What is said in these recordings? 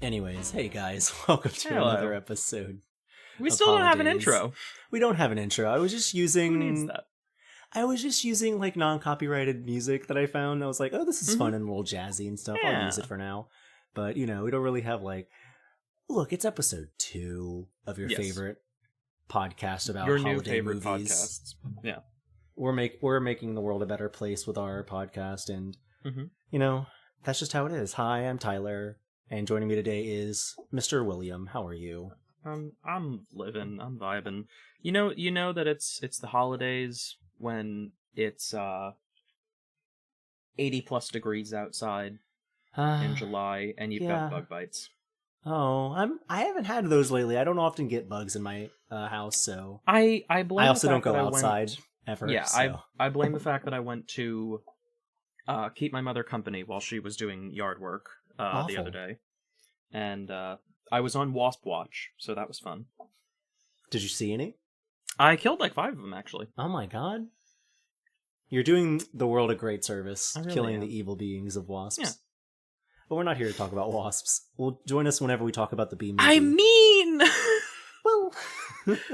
Anyways, hey guys, welcome to another episode. We still don't have an intro. We don't have an intro. I was just using... Who needs that? I was just using like non-copyrighted music that I found. I was like, oh, this is fun and a little jazzy and stuff. Yeah. I'll use it for now. But, you know, we don't really have like... Look, it's episode 2 of your favorite podcast about your holiday new favorite movies. Podcasts. Yeah. We're making the world a better place with our podcast, and, you know, that's just how it is. Hi, I'm Tyler, and joining me today is Mr. William. How are you? I'm living. I'm vibing. You know that it's the holidays when it's 80 plus degrees outside in July, and you've got bug bites. Oh, I haven't had those lately. I don't often get bugs in my house, so I blame. I also don't go outside ever. Yeah, so. I blame the fact that I went to keep my mother company while she was doing yard work the other day, and I was on wasp watch, so that was fun. Did you see any? I killed like 5 of them, actually. Oh my god. You're doing the world a great service, really killing the evil beings of wasps. Yeah. But we're not here to talk about wasps. Well, join us whenever we talk about the bee movie. I mean... well...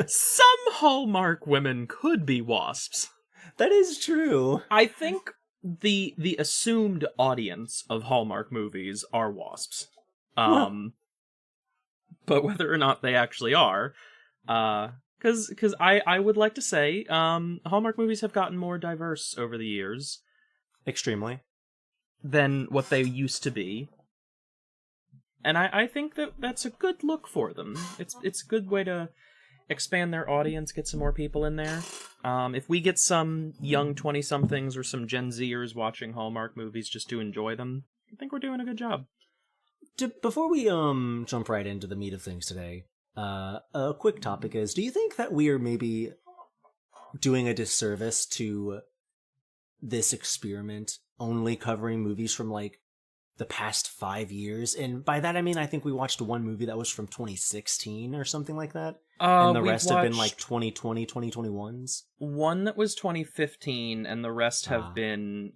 some Hallmark women could be wasps. That is true. I think the assumed audience of Hallmark movies are wasps. But whether or not they actually are... Because I would like to say, Hallmark movies have gotten more diverse over the years. Extremely. Than what they used to be. And I think that's a good look for them. It's a good way to expand their audience, get some more people in there. If we get some young 20-somethings or some Gen Zers watching Hallmark movies just to enjoy them, I think we're doing a good job. Before we jump right into the meat of things today, a quick topic is, do you think that we are maybe doing a disservice to this experiment only covering movies from like the past 5 years? And by that I mean I think we watched one movie that was from 2016 or something like that, and the rest have been like 2020 2021s. One that was 2015 and the rest have been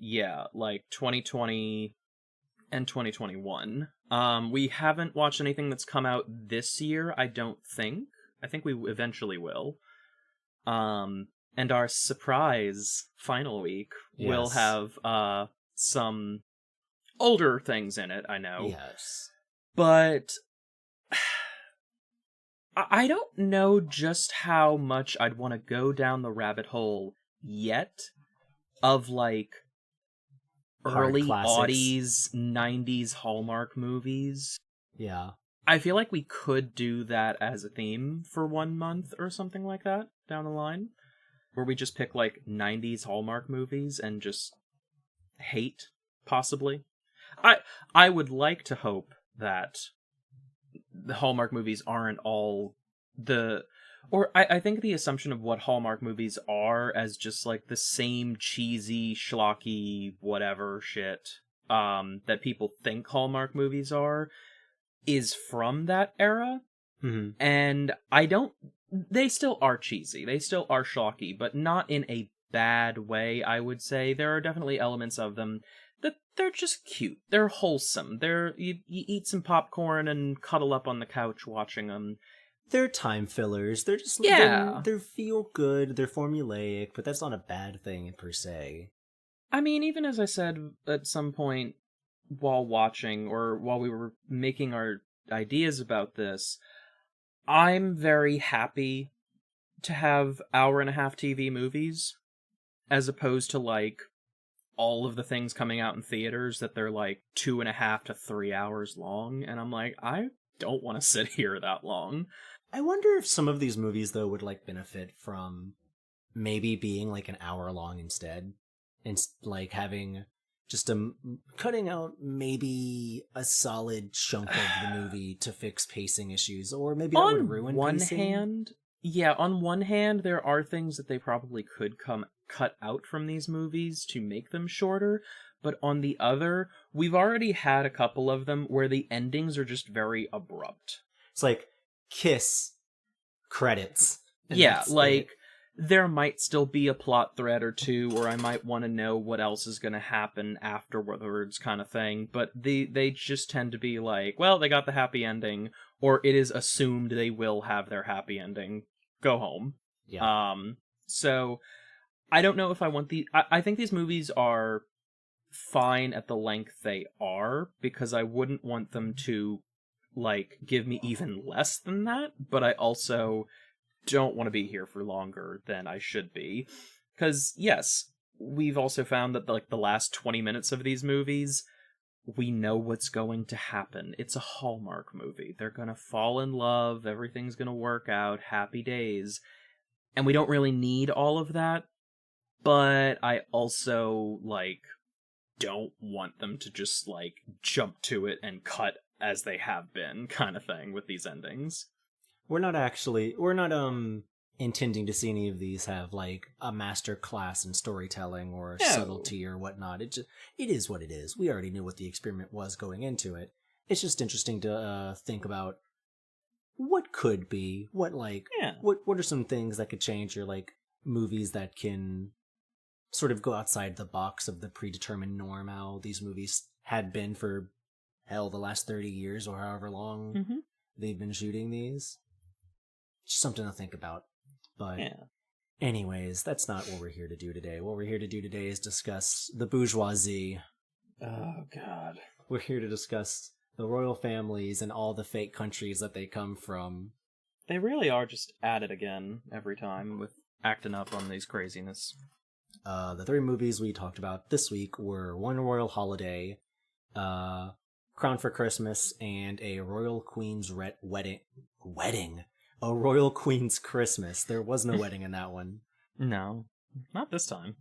like 2020 and 2021. We haven't watched anything that's come out this year, I don't think. I think we eventually will. And our surprise final week will have some older things in it, I know. Yes. But I don't know just how much I'd want to go down the rabbit hole yet of like early aughties, 90s Hallmark movies. Yeah. I feel like we could do that as a theme for 1 month or something like that down the line. Where we just pick, like, 90s Hallmark movies and just hate, possibly. I would like to hope that the Hallmark movies aren't all I think the assumption of what Hallmark movies are as just, like, the same cheesy, schlocky, whatever shit that people think Hallmark movies are is from that era. Mm-hmm. And they still are cheesy, they still are schlocky, but not in a bad way, I would say. There are definitely elements of them that they're just cute, they're wholesome, you eat some popcorn and cuddle up on the couch watching them. They're time fillers, they're just... They're feel good, they're formulaic, but that's not a bad thing per se. I mean, even as I said at some point while watching, or while we were making our ideas about this, I'm very happy to have hour-and-a-half TV movies, as opposed to, like, all of the things coming out in theaters that they're, like, 2.5 to 3 hours long, and I'm like, I don't want to sit here that long. I wonder if some of these movies, though, would, like, benefit from maybe being, like, an hour long instead, and, like, having... just cutting out maybe a solid chunk of the movie to fix pacing issues, or maybe that would ruin pacing. On one hand, there are things that they probably could cut out from these movies to make them shorter, but on the other, we've already had a couple of them where the endings are just very abrupt. It's like, kiss, credits. Yeah, like... there might still be a plot thread or two, or I might want to know what else is going to happen afterwards, kind of thing. But they just tend to be like, well, they got the happy ending, or it is assumed they will have their happy ending. Go home. Yeah. So I don't know if I want I think these movies are fine at the length they are, because I wouldn't want them to, like, give me even less than that, but I also don't want to be here for longer than I should be. Because, yes, we've also found that, like, the last 20 minutes of these movies, we know what's going to happen. It's a Hallmark movie. They're gonna fall in love, everything's gonna work out, happy days. And we don't really need all of that, but I also, like, don't want them to just, like, jump to it and cut as they have been, kind of thing, with these endings. We're not intending to see any of these have, like, a master class in storytelling or subtlety or whatnot. It is what it is. We already knew what the experiment was going into it. It's just interesting to think about what could be, what are some things that could change, or, like, movies that can sort of go outside the box of the predetermined norm, how these movies had been for, hell, the last 30 years or however long they've been shooting these. Just something to think about. But anyways, that's not what we're here to do today. What we're here to do today is discuss the bourgeoisie. Oh, God. We're here to discuss the royal families and all the fake countries that they come from. They really are just at it again every time with acting up on these craziness. The three movies we talked about this week were One Royal Holiday, Crown for Christmas, and A Royal Queen's Wedding. A Royal Queen's Christmas. There was no wedding in that one. No, not this time.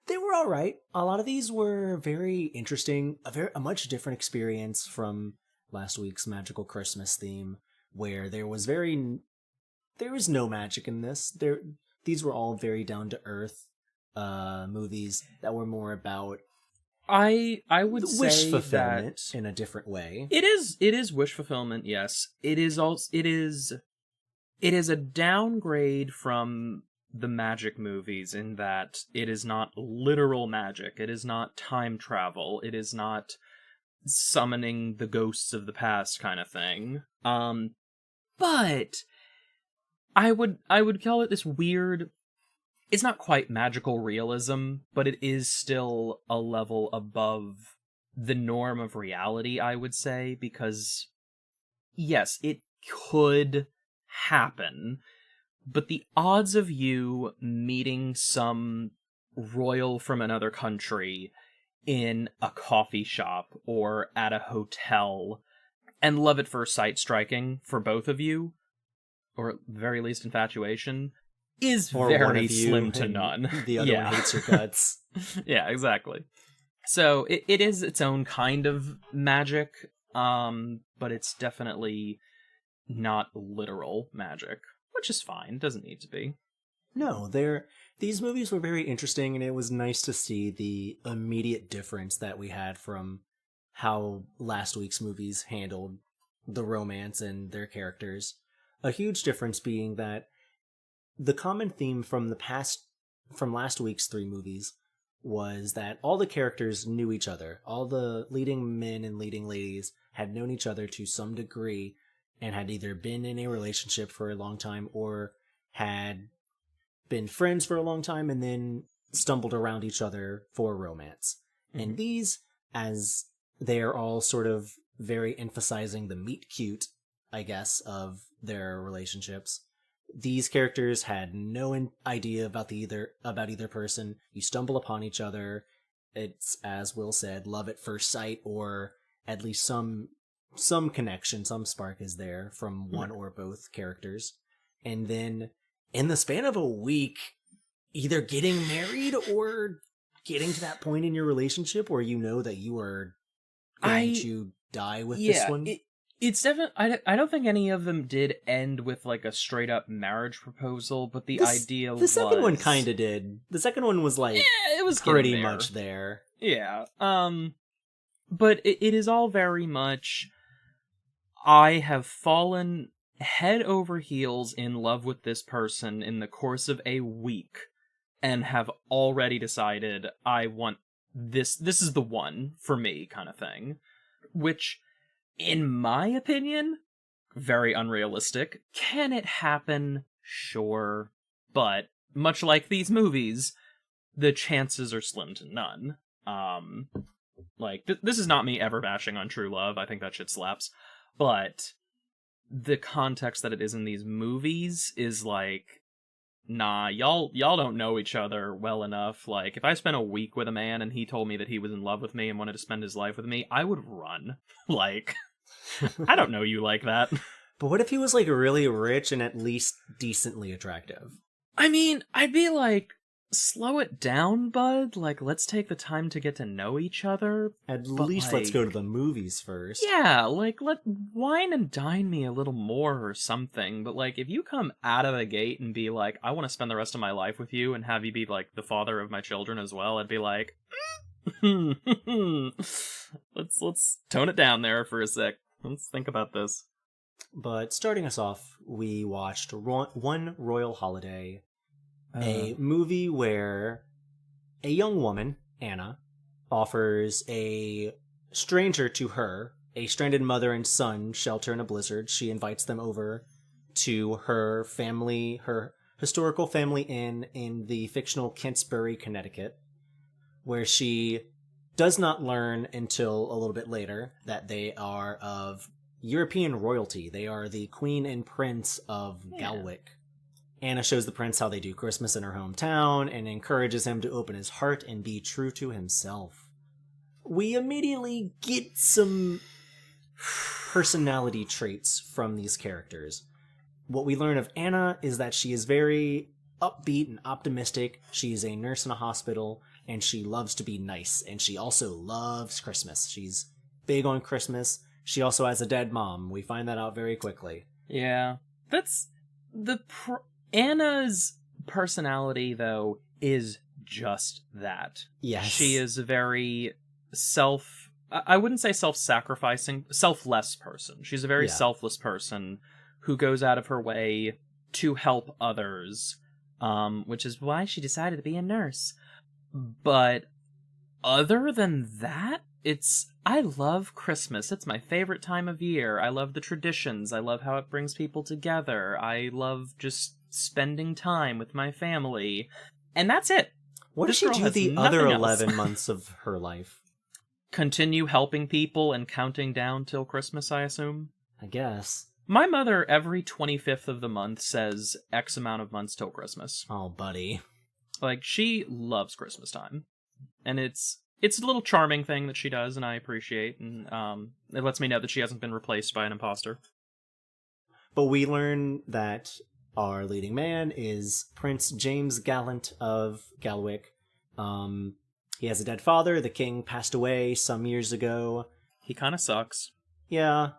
They were all right. A lot of these were very interesting. A much different experience from last week's Magical Christmas theme, where there was no magic in this. These were all very down to earth movies that were more about I would say wish fulfillment that in a different way. It is wish fulfillment, yes. It is a downgrade from the magic movies in that it is not literal magic. It is not time travel. It is not summoning the ghosts of the past kind of thing. But I would call it this weird, it's not quite magical realism, but it is still a level above the norm of reality, I would say, because yes, it could happen, but the odds of you meeting some royal from another country in a coffee shop or at a hotel and love at first sight striking for both of you, or at the very least infatuation, is or very slim to none. The other one hates your guts. Yeah, exactly. So it is its own kind of magic, but it's definitely not literal magic, which is fine. Doesn't need to be. No, these movies were very interesting, and it was nice to see the immediate difference that we had from how last week's movies handled the romance and their characters. A huge difference being that the common theme from last week's three movies was that all the characters knew each other. All the leading men and leading ladies had known each other to some degree and had either been in a relationship for a long time or had been friends for a long time and then stumbled around each other for romance. Mm-hmm. And these, as they are all sort of very emphasizing the meet cute, I guess, of their relationships, these characters had no idea about either person. You stumble upon each other. It's, as Will said, love at first sight, or at least some connection, some spark is there from one or both characters. And then in the span of a week, either getting married or getting to that point in your relationship where you know that you are going to die with this one. It's definitely, I don't think any of them did end with like a straight up marriage proposal, but the idea was... The second one kind of did. The second one was like, it was pretty much there. Yeah. But it is all very much, I have fallen head over heels in love with this person in the course of a week and have already decided I want this is the one for me kind of thing, which in my opinion, very unrealistic. Can it happen? Sure, but much like these movies, the chances are slim to none. This is not me ever bashing on true love. I think that shit slaps. But the context that it is in these movies is like, nah, y'all don't know each other well enough. Like, if I spent a week with a man and he told me that he was in love with me and wanted to spend his life with me, I would run. Like, I don't know you like that. But what if he was, like, really rich and at least decently attractive? I mean, I'd be like, slow it down, bud. Like, let's take the time to get to know each other. At least let's go to the movies first. Yeah, like, let wine and dine me a little more or something. But, like, if you come out of the gate and be like, I want to spend the rest of my life with you and have you be, like, the father of my children as well, I'd be like, let's tone it down there for a sec. Let's think about this. But starting us off, we watched One Royal Holiday, a movie where a young woman, Anna, offers a stranger to her, a stranded mother and son, shelter in a blizzard. She invites them over to her family, her historical family inn in the fictional Kentsbury, Connecticut, where she does not learn until a little bit later that they are of European royalty. They are the Queen and Prince of Galwick. Anna shows the prince how they do Christmas in her hometown and encourages him to open his heart and be true to himself. We immediately get some personality traits from these characters. What we learn of Anna is that she is very upbeat and optimistic. She's a nurse in a hospital, and she loves to be nice, and she also loves Christmas. She's big on Christmas. She also has a dead mom. We find that out very quickly. Yeah. That's... Anna's personality, though, is just that. Yes. She is a very I wouldn't say self-sacrificing, selfless person. She's a very selfless person who goes out of her way to help others, which is why she decided to be a nurse. But other than that, I love Christmas. It's my favorite time of year. I love the traditions. I love how it brings people together. I love just spending time with my family. And that's it. What does she do the other 11 months of her life? Continue helping people and counting down till Christmas, I assume? I guess. My mother, every 25th of the month, says X amount of months till Christmas. Oh, buddy. Like, she loves Christmas time. And it's a little charming thing that she does, and I appreciate. And it lets me know that she hasn't been replaced by an imposter. But we learn that our leading man is Prince James Gallant of Galwick. He has a dead father. The king passed away some years ago. He kind of sucks. Yeah.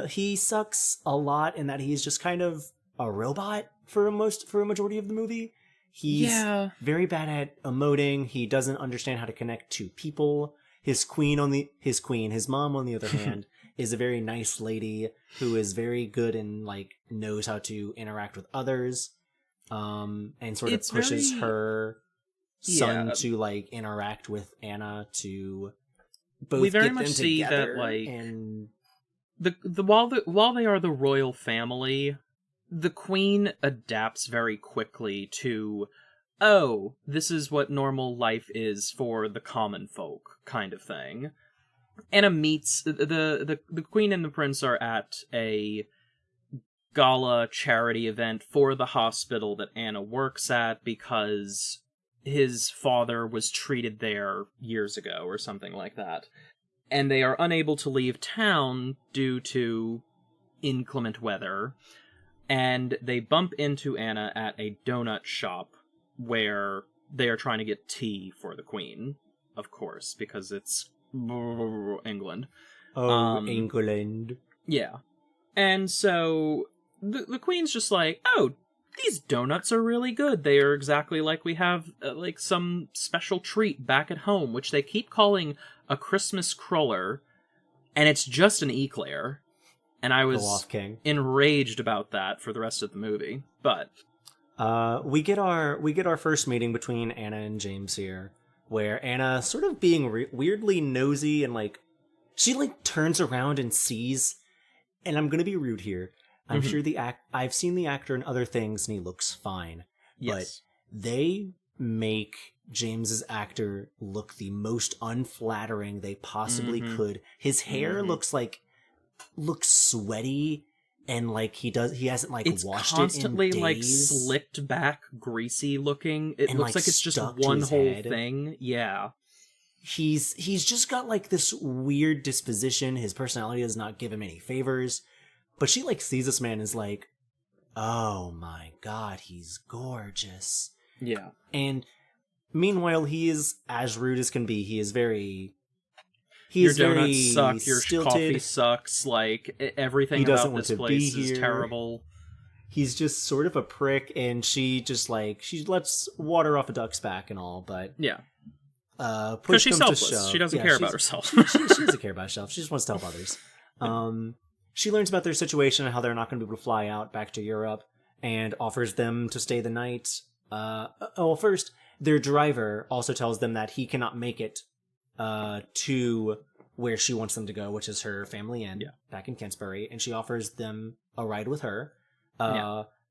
He sucks a lot in that he's just kind of a robot for a majority of the movie. He's very bad at emoting. He doesn't understand how to connect to people. His mom, on the other hand, is a very nice lady who is very good and, like, knows how to interact with others, and sort of pushes her son to, like, interact with Anna to both get them together. And while they are the royal family, the queen adapts very quickly to, oh, this is what normal life is for the common folk, kind of thing. Anna meets the queen and the prince are at a gala charity event for the hospital that Anna works at because his father was treated there years ago or something like that. And they are unable to leave town due to inclement weather. And they bump into Anna at a donut shop where they are trying to get tea for the queen, of course, because it's England. Oh, England. Yeah. And so the queen's just like, oh, these donuts are really good. They are exactly like we have like some special treat back at home, which they keep calling a Christmas cruller, and it's just an eclair. And I Go was off, King. enraged about that for the rest of the movie. But we get our first meeting between Anna and James here, where Anna, sort of being weirdly nosy and like, she like turns around and sees, and I'm gonna be rude here. I'm sure I've seen the actor in other things and he looks fine. yes. But they make James's actor look the most unflattering they possibly could. His hair looks sweaty and like he hasn't like it's washed constantly it in like days. slicked back, greasy looking. It And, looks like it's just stuck to one his whole head. thing. Yeah. He's just got like this weird disposition. His personality does not give him any favors. But she like sees this man and is like, oh my god, he's gorgeous. Yeah. And meanwhile, he is as rude as can be. He is very... Your very donuts suck, your stilted. coffee sucks, like, everything He doesn't about want this to place be is here. terrible. He's just sort of a prick, and she just like, she lets water off a duck's back and all, but... Yeah. Because she's selfless. She doesn't care about herself. she doesn't care about herself. She just wants to help others. She learns about their situation and how they're not going to be able to fly out back to Europe, and offers them to stay the night. First, their driver also tells them that he cannot make it to where she wants them to go, which is her family inn back in Canterbury, and she offers them a ride with her.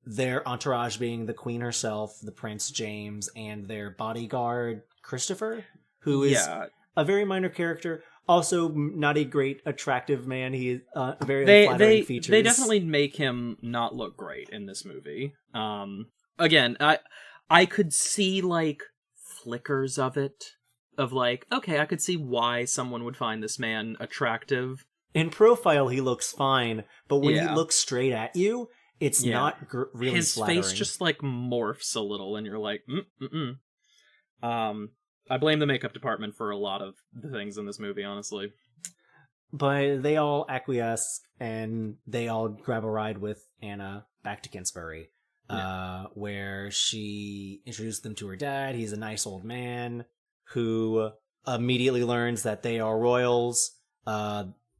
Their entourage being the Queen herself, the Prince James, and their bodyguard Christopher, who is a very minor character. Also, not a great attractive man. He is very unflattering features. They definitely make him not look great in this movie. Again, I could see like flickers of it, of like, okay, I could see why someone would find this man attractive. In profile, he looks fine, but when he looks straight at you, it's not really his flattering. face just like morphs a little, and you're like, I blame the makeup department for a lot of the things in this movie, honestly. But they all acquiesce, and they all grab a ride with Anna back to Canterbury, where she introduced them to her dad. He's a nice old man who immediately learns that they are royals.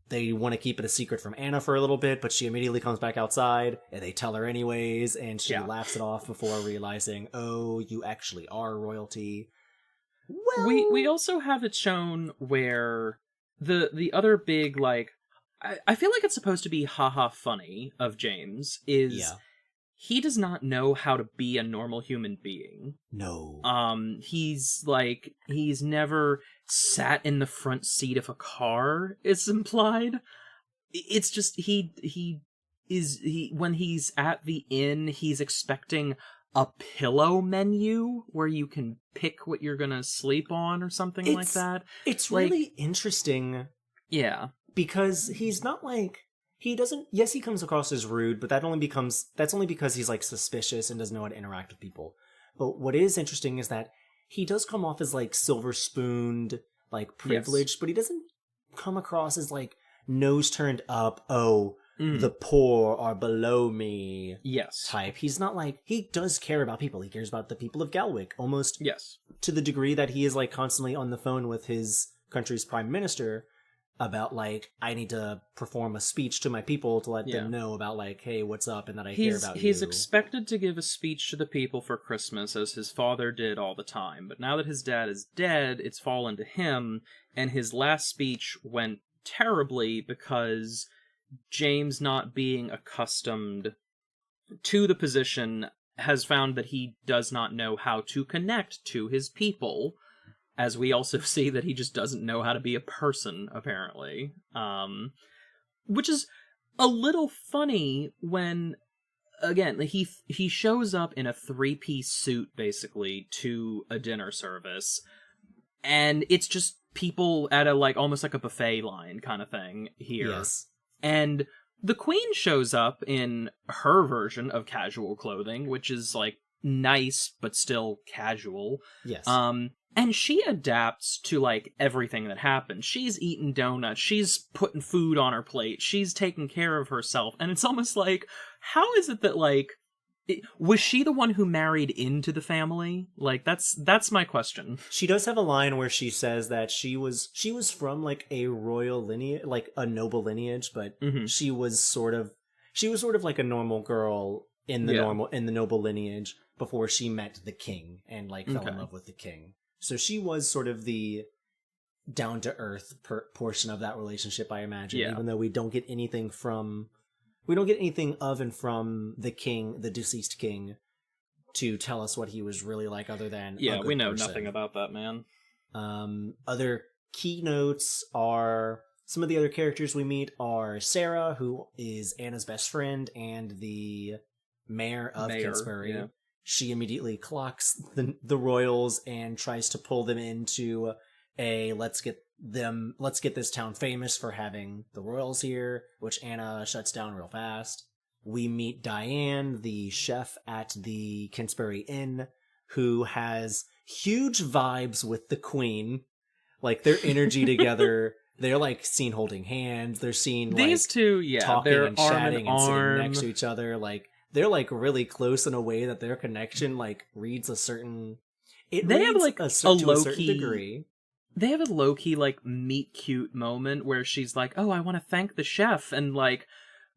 They want to keep it a secret from Anna for a little bit, but she immediately comes back outside, and they tell her anyways, and she laughs it off before realizing, oh, you actually are royalty. Well, we also have it shown where the other big, like, I feel like it's supposed to be haha funny of James is he does not know how to be a normal human being. No. He's never sat in the front seat of a car, it's implied. It's just when he's at the inn, he's expecting a pillow menu where you can pick what you're gonna sleep on or something like that. It's really interesting. Yeah. Because he's not like... He doesn't... Yes, he comes across as rude, but that's only because he's like suspicious and doesn't know how to interact with people. But what is interesting is that he does come off as like silver-spooned, like privileged, but he doesn't come across as like nose turned up, the poor are below me type. He's not like... He does care about people. He cares about the people of Galwick, almost to the degree that he is like constantly on the phone with his country's prime minister about like, I need to perform a speech to my people to let them know about like, hey, what's up, and that I care about you. He's expected to give a speech to the people for Christmas as his father did all the time, but now that his dad is dead, it's fallen to him, and his last speech went terribly because James, not being accustomed to the position, has found that he does not know how to connect to his people, as we also see that he just doesn't know how to be a person, apparently. Which is a little funny when, again, he shows up in a 3-piece suit, basically, to a dinner service, and it's just people at a, like, almost like a buffet line kind of thing here. Yes. And the Queen shows up in her version of casual clothing, which is, like, nice, but still casual. Yes. And she adapts to, like, everything that happens. She's eating donuts. She's putting food on her plate. She's taking care of herself. And it's almost like, how is it that, like, Was she the one who married into the family? Like, that's my question. She does have a line where she says that she was from like a royal lineage, like a noble lineage, but Mm-hmm. she was sort of like a normal girl in the noble lineage before she met the king and like fell in love with the king. So she was sort of the down to earth portion of that relationship, I imagine. Yeah. Even though we don't get anything of and from the king, the deceased king, to tell us what he was really like, other than we know person. nothing about that man. Other keynotes are some of the other characters we meet are Sarah, who is Anna's best friend and the mayor of Kingsbury. Yeah. She immediately clocks the royals and tries to pull them into a let's get this town famous for having the royals here, which Anna shuts down real fast. We meet Diane, the chef at the Kingsbury Inn, who has huge vibes with the queen. Like, their energy together, they're like seen holding hands, they're seen these two, talking they're and chatting and sitting arm. next to each other. Like, they're like really close in a way that their connection like reads a certain they have like to a certain degree. They have a low-key, like, meet-cute moment where she's like, oh, I want to thank the chef, and, like,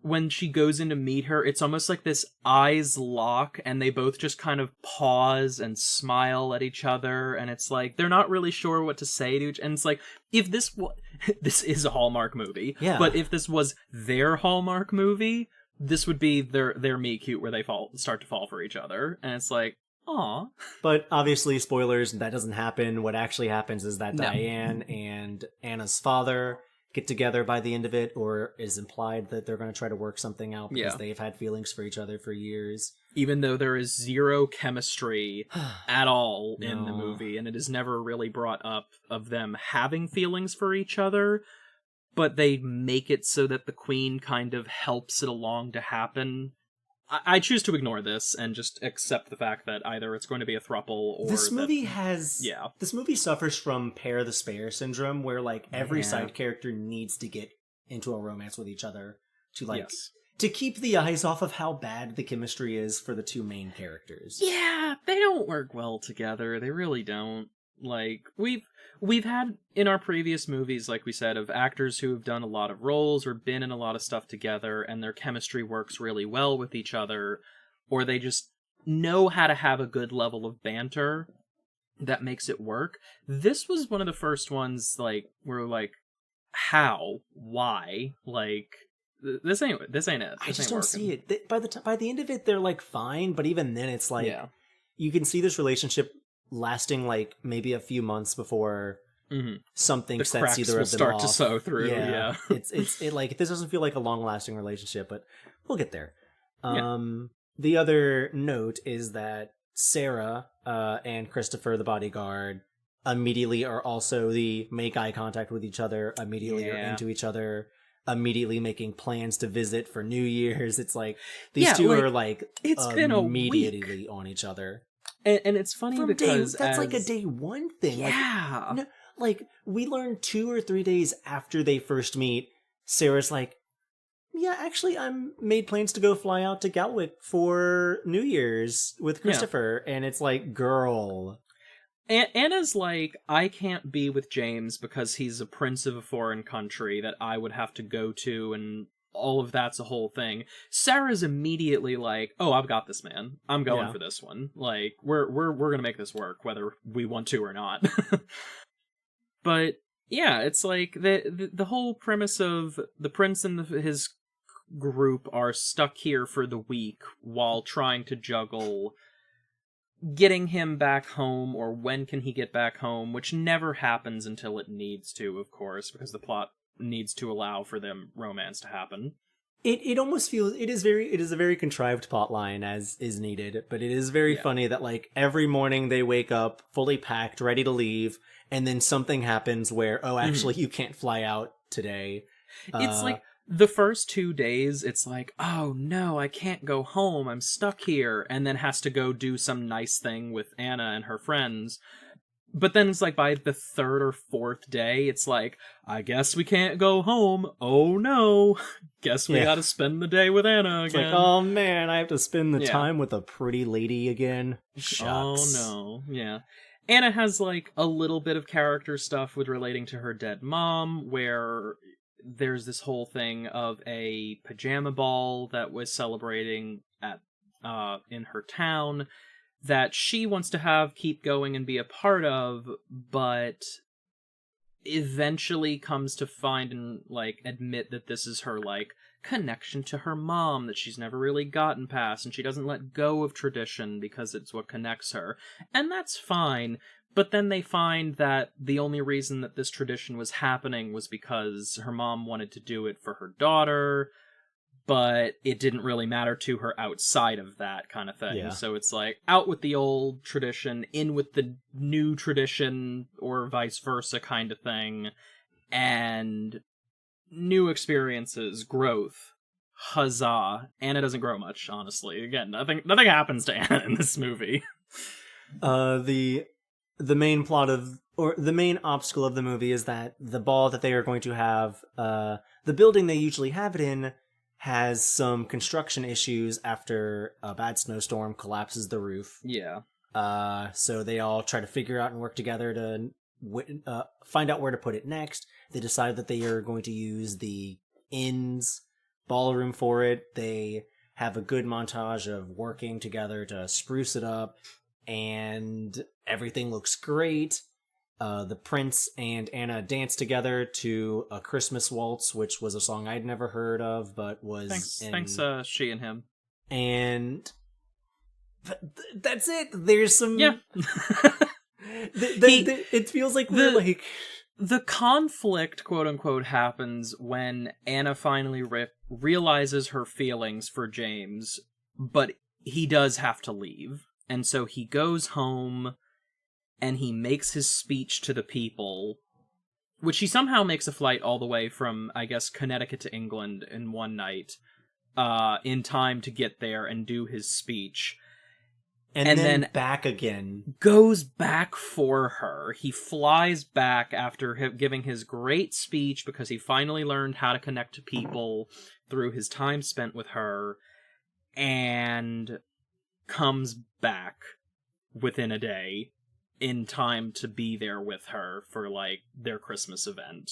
when she goes in to meet her, it's almost like this eyes lock, and they both just kind of pause and smile at each other, and it's like, they're not really sure what to say to each and it's like, if this this is a Hallmark movie, but if this was their Hallmark movie, this would be their meet-cute where they start to fall for each other, and it's like, aw. But obviously, spoilers, that doesn't happen. What actually happens is that Diane and Anna's father get together by the end of it, or is implied that they're going to try to work something out because they've had feelings for each other for years. Even though there is zero chemistry at all in the movie, and it is never really brought up of them having feelings for each other, but they make it so that the queen kind of helps it along to happen. I choose to ignore this and just accept the fact that either it's going to be a throuple or this movie suffers from pair the spare syndrome, where like every side character needs to get into a romance with each other to like to keep the eyes off of how bad the chemistry is for the two main characters. Yeah, they don't work well together. They really don't. Like, we've had in our previous movies, like we said, of actors who have done a lot of roles or been in a lot of stuff together, and their chemistry works really well with each other, or they just know how to have a good level of banter that makes it work. This was one of the first ones, like, where like, how? Why? Like, this ain't it. I just don't see it. By the end of it, they're like fine, but even then, it's like you can see this relationship lasting like maybe a few months before something the sets either of them start off. To sew through. Yeah. it's like this doesn't feel like a long lasting relationship, but we'll get there. The other note is that Sarah and Christopher, the bodyguard, immediately are also the make eye contact with each other, immediately are into each other, immediately making plans to visit for New Year's. It's like these two are like it's immediately on each other. And it's funny because that's like a day one thing. Yeah. Like we learn 2 or 3 days after they first meet, Sarah's like, yeah, actually, I'm made plans to go fly out to Gatwick for New Year's with Christopher. And it's like, girl. Anna's like, I can't be with James because he's a prince of a foreign country that I would have to go to, and all of that's a whole thing. Sarah's immediately like, oh, I've got this, man. I'm going for this one. Like, we're gonna make this work, whether we want to or not. But yeah, it's like the whole premise of the prince and his group are stuck here for the week while trying to juggle getting him back home, or when can he get back home, which never happens until it needs to, of course, because the plot needs to allow for them romance to happen. It almost feels it is a very contrived plot line as is needed, but it is very funny that like every morning they wake up fully packed, ready to leave, and then something happens where actually you can't fly out today. It's like the first 2 days, it's like, oh no, I can't go home, I'm stuck here, and then has to go do some nice thing with Anna and her friends. But then it's like by the third or fourth day, it's like, I guess we can't go home. Oh no. Guess we gotta spend the day with Anna again. It's like, oh man, I have to spend the time with a pretty lady again. Shucks. Oh no. Yeah. Anna has like a little bit of character stuff with relating to her dead mom, where there's this whole thing of a pajama ball that was celebrating at in her town that she wants to keep going and be a part of, but eventually comes to find and like admit that this is her like connection to her mom that she's never really gotten past, and she doesn't let go of tradition because it's what connects her. And that's fine. But then they find that the only reason that this tradition was happening was because her mom wanted to do it for her daughter, but it didn't really matter to her outside of that kind of thing. Yeah. So it's like, out with the old tradition, in with the new tradition, or vice versa kind of thing. And new experiences, growth. Huzzah. Anna doesn't grow much, honestly. Again, nothing happens to Anna in this movie. The main plot the main obstacle of the movie is that the ball that they are going to have, the building they usually have it in, has some construction issues after a bad snowstorm collapses the roof. Yeah. So they all try to figure out and work together to find out where to put it next. They decide that they are going to use the inn's ballroom for it. They have a good montage of working together to spruce it up, and everything looks great. The prince and Anna dance together to a Christmas waltz, which was a song I'd never heard of, but was... Thanks, she and him. And... that's it! There's some... Yeah. It feels like we're like... The conflict, quote-unquote, happens when Anna finally realizes her feelings for James, but he does have to leave. And so he goes home, and he makes his speech to the people, which he somehow makes a flight all the way from, I guess, Connecticut to England in one night, in time to get there and do his speech. And then back again. Goes back for her. He flies back after giving his great speech because he finally learned how to connect to people through his time spent with her, and comes back within a day in time to be there with her for like their Christmas event.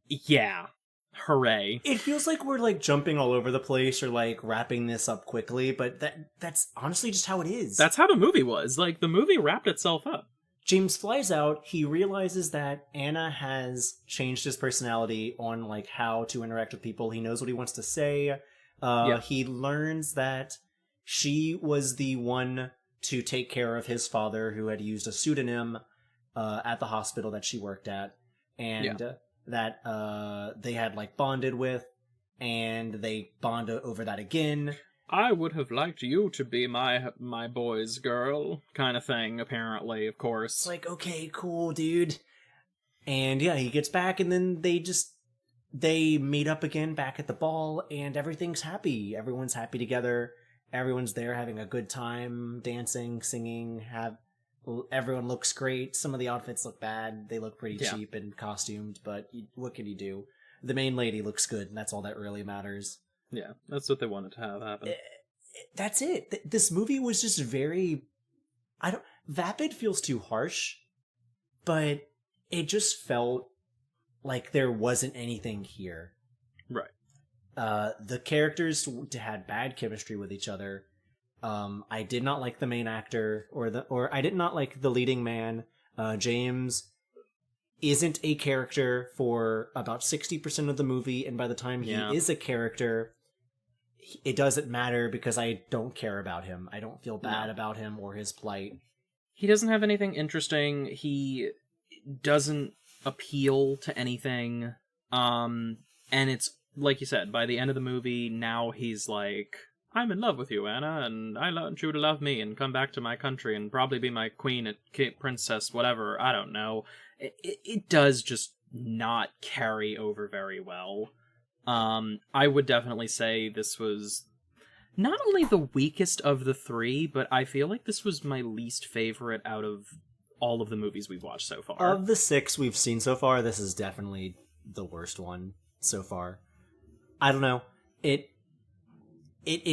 Yeah. Hooray. It feels like we're like jumping all over the place or like wrapping this up quickly, but that's honestly just how it is. That's how the movie was. Like, the movie wrapped itself up. James flies out. He realizes that Anna has changed his personality on like how to interact with people. He knows what he wants to say. He learns that she was the one to take care of his father, who had used a pseudonym at the hospital that she worked at, and that they had like bonded with, and they bond over that again. I would have liked you to be my boy's girl, kind of thing, apparently, of course. It's like, okay, cool, dude. And yeah, he gets back, and then they meet up again back at the ball, and everything's happy. Everyone's happy together. Everyone's there having a good time, dancing, singing, everyone looks great. Some of the outfits look bad. They look pretty cheap and costumed, but what can you do? The main lady looks good, and that's all that really matters. Yeah, that's what they wanted to have happen. That's it. This movie was just very... Vapid feels too harsh, but it just felt like there wasn't anything here. Right. The characters had bad chemistry with each other. I did not like the main actor, or I did not like the leading man. James isn't a character for about 60% of the movie, and by the time he is a character, it doesn't matter because I don't care about him. I don't feel bad about him or his plight. He doesn't have anything interesting. He doesn't appeal to anything. And it's, like you said, by the end of the movie, now he's like, I'm in love with you, Anna, and I want you to love me and come back to my country and probably be my queen, princess, whatever. I don't know. It does just not carry over very well. I would definitely say this was not only the weakest of the three, but I feel like this was my least favorite out of all of the movies we've watched so far. Of the 6 we've seen so far, this is definitely the worst one so far. I don't know. It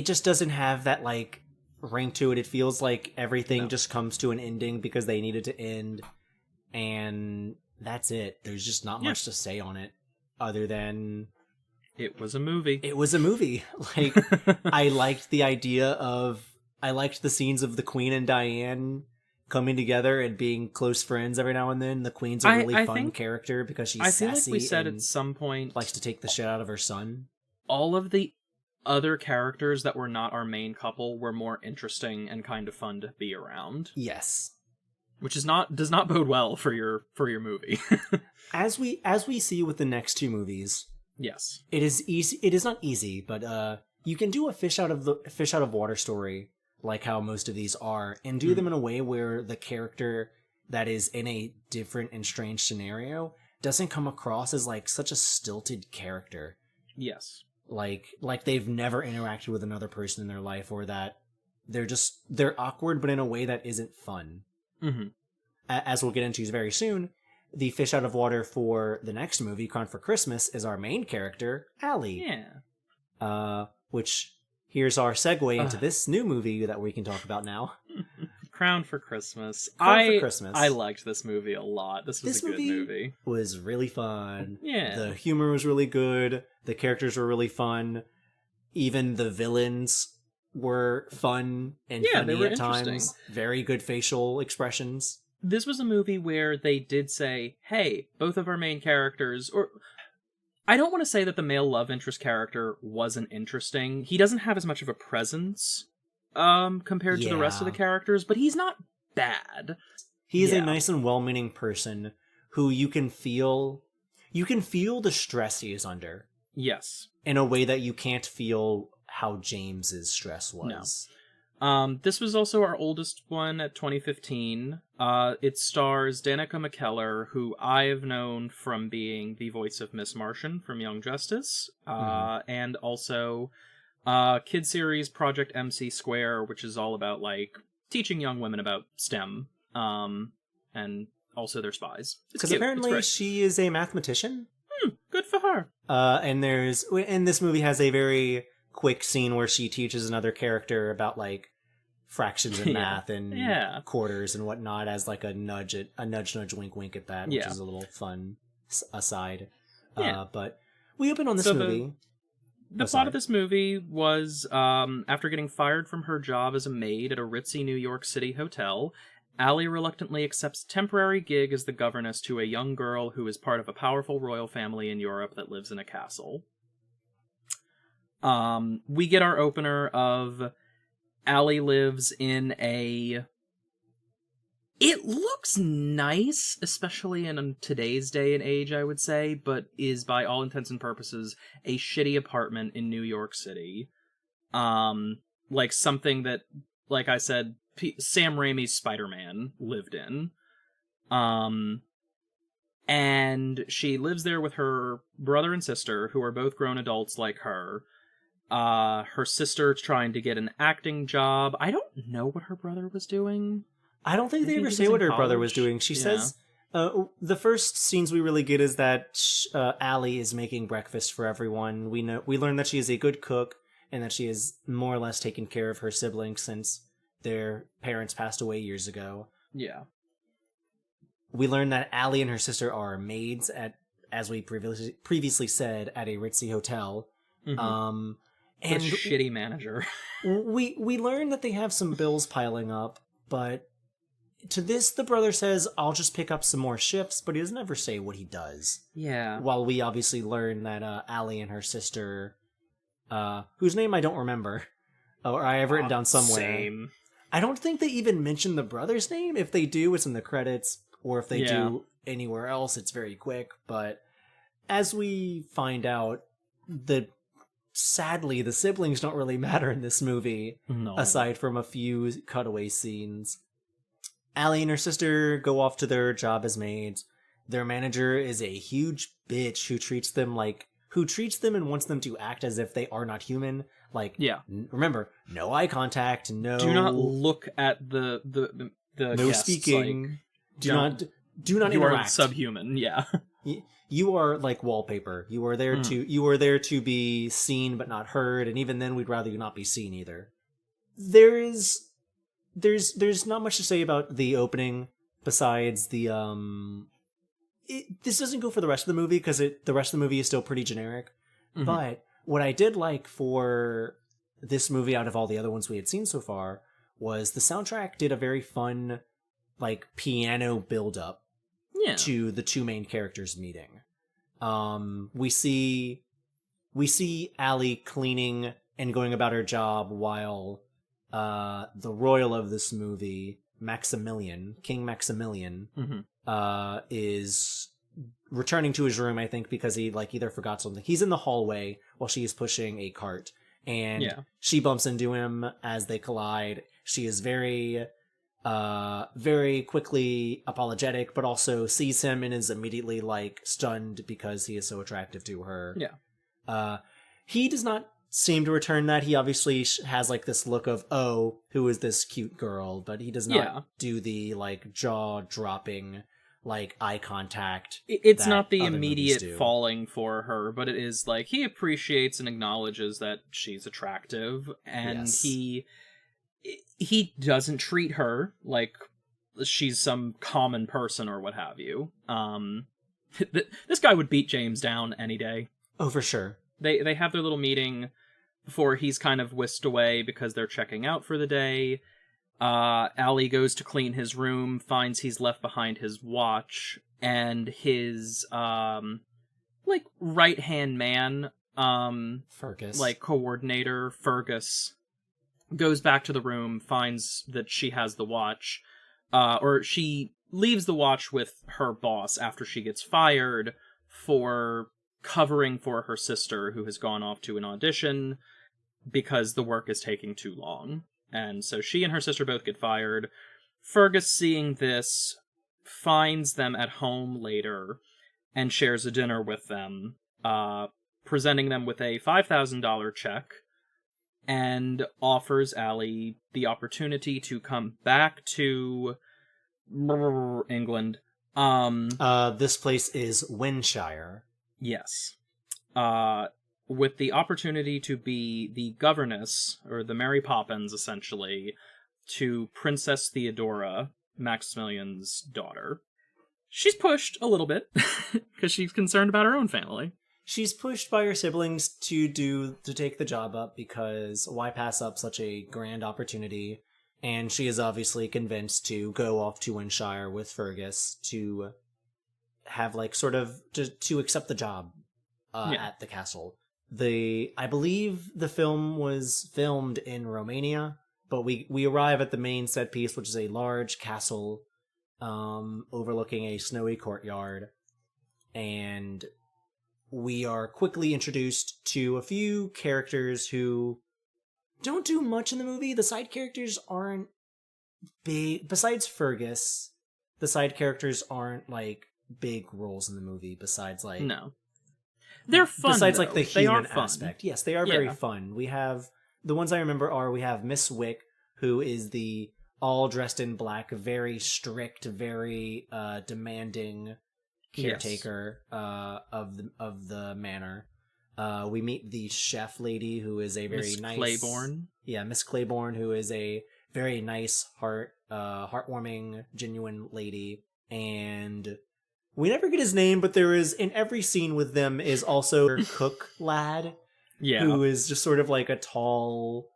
just doesn't have that, like, ring to it. It feels like everything just comes to an ending because they needed to end, and that's it. There's just not much to say on it other than it was a movie. It was a movie. Like, I liked the idea of, I liked the scenes of the Queen and Diane coming together and being close friends every now and then. The Queen's a really fun character because she's sassy. I feel like we said at some point, likes to take the shit out of her son. All of the other characters that were not our main couple were more interesting and kind of fun to be around. Yes. Which does not bode well for your movie. As we see with the next 2 movies. Yes. It is easy. It is not easy, but you can do a fish out of water story like how most of these are, and do them in a way where the character that is in a different and strange scenario doesn't come across as like such a stilted character. Yes. Like they've never interacted with another person in their life, or that they're awkward, but in a way that isn't fun. Mm-hmm. As we'll get into very soon, the fish out of water for the next movie, Crown for Christmas, is our main character, Allie. Yeah. Which, here's our segue into this new movie that we can talk about now. Crown for Christmas. Crown for Christmas. I liked this movie a lot. This was a good movie. Was really fun. Yeah. The humor was really good. The characters were really fun. Even the villains were fun and funny at times. Very good facial expressions. This was a movie where they did say, hey, both of our main characters, or I don't want to say that the male love interest character wasn't interesting. He doesn't have as much of a presence compared to the rest of the characters, but he's not bad. He is a nice and well-meaning person who you can feel the stress he is under. Yes. In a way that you can't feel how James's stress was. No. This was also our oldest one at 2015. It stars Danica McKellar, who I have known from being the voice of Miss Martian from Young Justice, and also kid series Project MC Square, which is all about like teaching young women about STEM, and also their spies. Because apparently she is a mathematician. Good for her. And this movie has a very quick scene where she teaches another character about like fractions and math and quarters and whatnot as like a nudge wink wink at that, which is a little fun aside. But we open on this movie. The plot of this movie was after getting fired from her job as a maid at a ritzy New York City hotel, Allie reluctantly accepts a temporary gig as the governess to a young girl who is part of a powerful royal family in Europe that lives in a castle. We get our opener of Allie lives in a... It looks nice, especially in today's day and age, I would say, but is by all intents and purposes a shitty apartment in New York City. Like something that, like I said, Sam Raimi's Spider-Man lived in. And she lives there with her brother and sister, who are both grown adults like her. Her sister's trying to get an acting job. I don't know what her brother was doing. I don't think they ever say what her brother was doing. She says, the first scenes we really get is that Allie is making breakfast for everyone. We learn that she is a good cook and that she has more or less taken care of her siblings since their parents passed away years ago. Yeah. We learn that Allie and her sister are maids at, as we previously said, at a ritzy hotel. Mm-hmm. And a shitty manager. we learn that they have some bills piling up, but to this, the brother says, I'll just pick up some more shifts, but he doesn't ever say what he does. Yeah. While we obviously learn that Allie and her sister, whose name I don't remember, or I have written down somewhere. Same. I don't think they even mention the brother's name. If they do, it's in the credits, or if they do anywhere else, it's very quick. But as we find out, sadly, the siblings don't really matter in this movie, aside from a few cutaway scenes. Allie and her sister go off to their job as maids. Their manager is a huge bitch who treats them and wants them to act as if they are not human. Like, remember, no eye contact, no... Do not look at the no guests, speaking. Do not You are interact. subhuman, yeah. You are like wallpaper. You are there to be seen but not heard, and even then we'd rather you not be seen either. There's not much to say about the opening besides the this doesn't go for the rest of the movie because the rest of the movie is still pretty generic. Mm-hmm. But what I did like for this movie out of all the other ones we had seen so far was the soundtrack did a very fun like piano build up to the two main characters meeting. We see Allie cleaning and going about her job while the royal of this movie, King Maximilian, is returning to his room, I think, because he like either forgot something. He's in the hallway while she is pushing a cart, and she bumps into him as they collide. She is very quickly apologetic, but also sees him and is immediately like stunned because he is so attractive to her. He does not seem to return that. He obviously has like this look of, oh, who is this cute girl? But he does not do the like jaw dropping like eye contact. It's not the immediate falling for her, but it is like he appreciates and acknowledges that she's attractive, and he doesn't treat her like she's some common person or what have you. This guy would beat James down any day. Oh, for sure. They have their little meeting before he's kind of whisked away because they're checking out for the day. Allie goes to clean his room, finds he's left behind his watch, and his like right-hand man, Fergus, like coordinator, Fergus, goes back to the room, finds that she has the watch, or she leaves the watch with her boss after she gets fired for covering for her sister who has gone off to an audition because the work is taking too long. And so she and her sister both get fired. Fergus, seeing this, finds them at home later and shares a dinner with them, presenting them with a $5,000 check, and offers Allie the opportunity to come back to England. This place is Winshire. Yes. With the opportunity to be the governess, or the Mary Poppins, essentially, to Princess Theodora, Maximilian's daughter. She's pushed a little bit, because she's concerned about her own family. She's pushed by her siblings to take the job up, because why pass up such a grand opportunity? And she is obviously convinced to go off to Winshire with Fergus to have, like, sort of, to accept the job at the castle. I believe the film was filmed in Romania, but we arrive at the main set piece, which is a large castle overlooking a snowy courtyard, and we are quickly introduced to a few characters who don't do much in the movie. The side characters aren't big. Besides Fergus, the side characters aren't, like, big roles in the movie, besides, like... No. They're fun, besides, though. like, the human aspect. Yes, they are very fun. We have... The ones I remember we have Miss Wick, who is the all dressed in black, very strict, very demanding caretaker of the manor. We meet the chef lady, who is a very nice... Claiborne. Yeah, Miss Claiborne, who is a very nice, heartwarming, genuine lady. And we never get his name, but there is, in every scene with them, is also her cook lad, who is just sort of like a tall,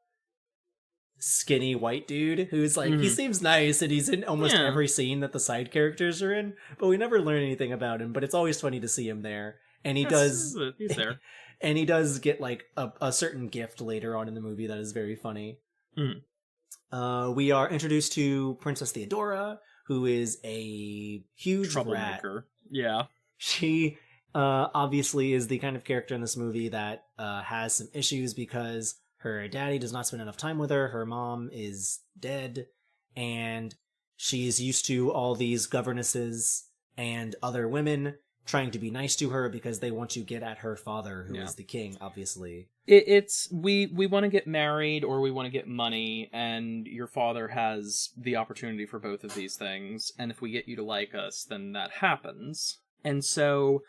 skinny white dude who's like, he seems nice, and he's in almost every scene that the side characters are in, but we never learn anything about him, but it's always funny to see him there. And he's there. And he does get, like, a certain gift later on in the movie that is very funny. We are introduced to Princess Theodora, who is a huge troublemaker. Rat. Yeah. She obviously is the kind of character in this movie that has some issues because her daddy does not spend enough time with her, her mom is dead, and she is used to all these governesses and other women, trying to be nice to her because they want to get at her father, who is the king, obviously. It's we want to get married or we want to get money, and your father has the opportunity for both of these things, and if we get you to like us, then that happens. And so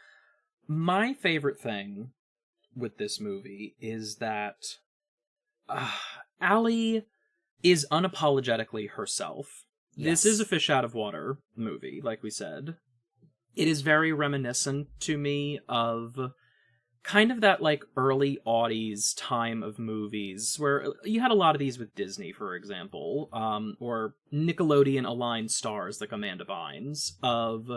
my favorite thing with this movie is that Allie is unapologetically herself. Yes. This is a fish out of water movie, like we said. It is very reminiscent to me of kind of that like early aughties time of movies where you had a lot of these with Disney, for example, or Nickelodeon aligned stars like Amanda Bynes, of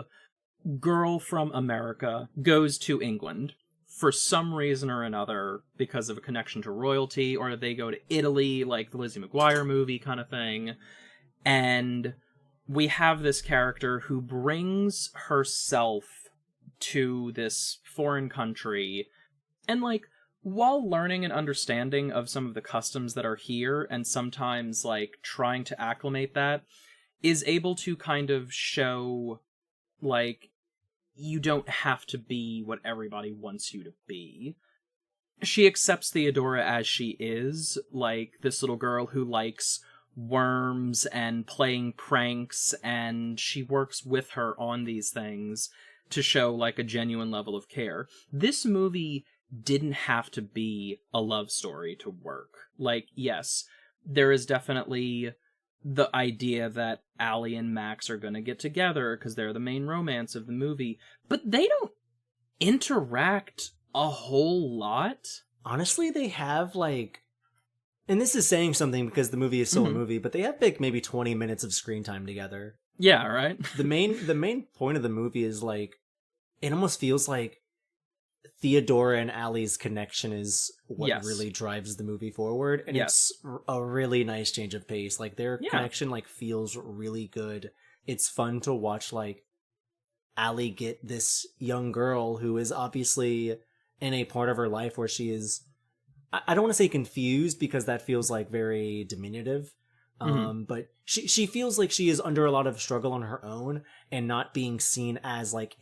girl from America goes to England for some reason or another because of a connection to royalty, or they go to Italy, like the Lizzie McGuire movie kind of thing. And we have this character who brings herself to this foreign country, and like, while learning and understanding of some of the customs that are here, and sometimes like trying to acclimate that, is able to kind of show like, you don't have to be what everybody wants you to be. She accepts Theodora as she is, like this little girl who likes worms and playing pranks, and she works with her on these things to show like a genuine level of care. This movie didn't have to be a love story to work. Like, yes, there is definitely the idea that Allie and Max are gonna get together because they're the main romance of the movie, but they don't interact a whole lot. Honestly, they have like, and this is saying something because the movie is still a movie, but they have like maybe 20 minutes of screen time together. Yeah, right? The main point of the movie is like, it almost feels like Theodora and Allie's connection is what really drives the movie forward, and it's a really nice change of pace. Like, their connection like feels really good. It's fun to watch like Allie get this young girl who is obviously in a part of her life where she is, I don't want to say confused because that feels like very diminutive. But she feels like she is under a lot of struggle on her own and not being seen as like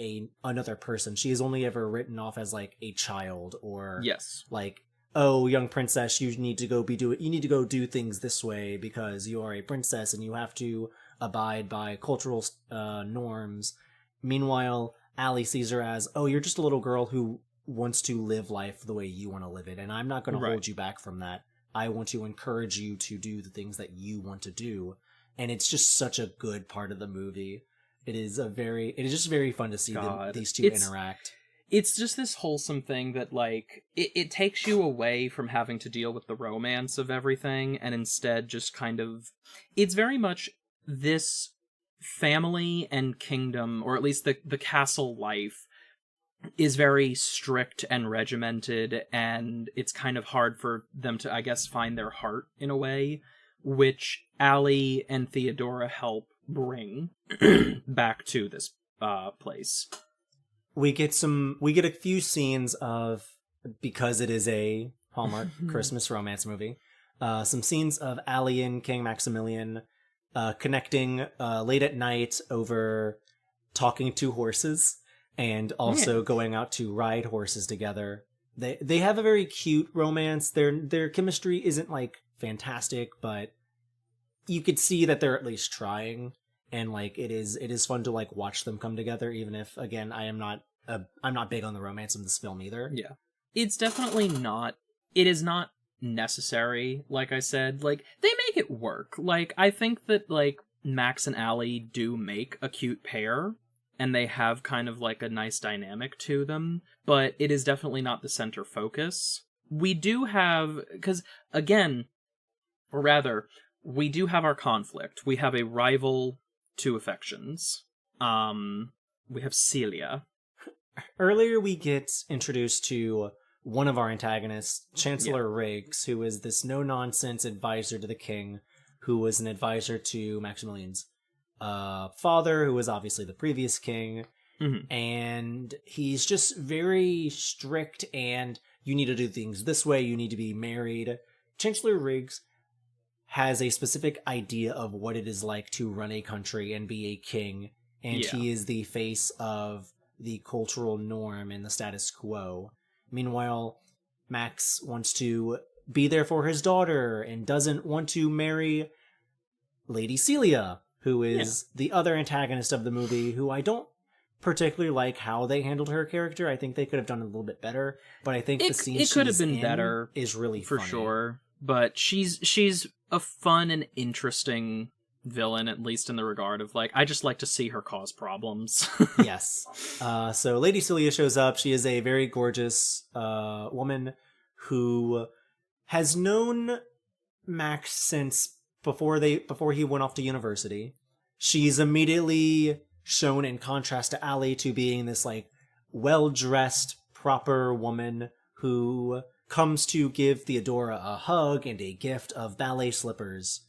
another person. She is only ever written off as like a child, or like, oh, young princess, you need to go do things this way because you are a princess and you have to abide by cultural norms. Meanwhile, Allie sees her as, oh, you're just a little girl who wants to live life the way you want to live it, and I'm not going to hold you back from that. I want to encourage you to do the things that you want to do. And it's just such a good part of the movie. It is just very fun to see these two interact. It's just this wholesome thing that, like, it takes you away from having to deal with the romance of everything, and instead just kind of, it's very much this family and kingdom, or at least the castle life, is very strict and regimented, and it's kind of hard for them to, I guess, find their heart in a way, which Allie and Theodora help bring back to this place. We get a few scenes of, because it is a Hallmark Christmas romance movie, some scenes of Allie and King Maximilian connecting late at night over talking to horses, and also going out to ride horses together. They have a very cute romance. Their chemistry isn't like fantastic, but you could see that they're at least trying, and like it is fun to like watch them come together, even if, again, I'm not big on the romance in this film either. Yeah. It's definitely not, it is not necessary, like I said. Like, they make it work. Like, I think that like Max and Allie do make a cute pair, and they have kind of like a nice dynamic to them, but it is definitely not the center focus. We do have, because again, or rather, we do have our conflict. We have a rival to affections. We have Celia. Earlier we get introduced to one of our antagonists, Chancellor Riggs, who is this no-nonsense advisor to the king, who was an advisor to Maximilian's father, who was obviously the previous king, and he's just very strict, and you need to do things this way, you need to be married. Chancellor Riggs has a specific idea of what it is like to run a country and be a king, and he is the face of the cultural norm and the status quo. Meanwhile, Max wants to be there for his daughter and doesn't want to marry Lady Celia, who is the other antagonist of the movie, who I don't particularly like how they handled her character. I think they could have done it a little bit better, but I think the scene it could have she's been in better is really for funny. sure. But she's a fun and interesting villain, at least in the regard of like, I just like to see her cause problems. Yes. So Lady Celia shows up. She is a very gorgeous woman who has known Max since before he went off to university. She's immediately shown in contrast to Allie to being this like well-dressed, proper woman who comes to give Theodora a hug and a gift of ballet slippers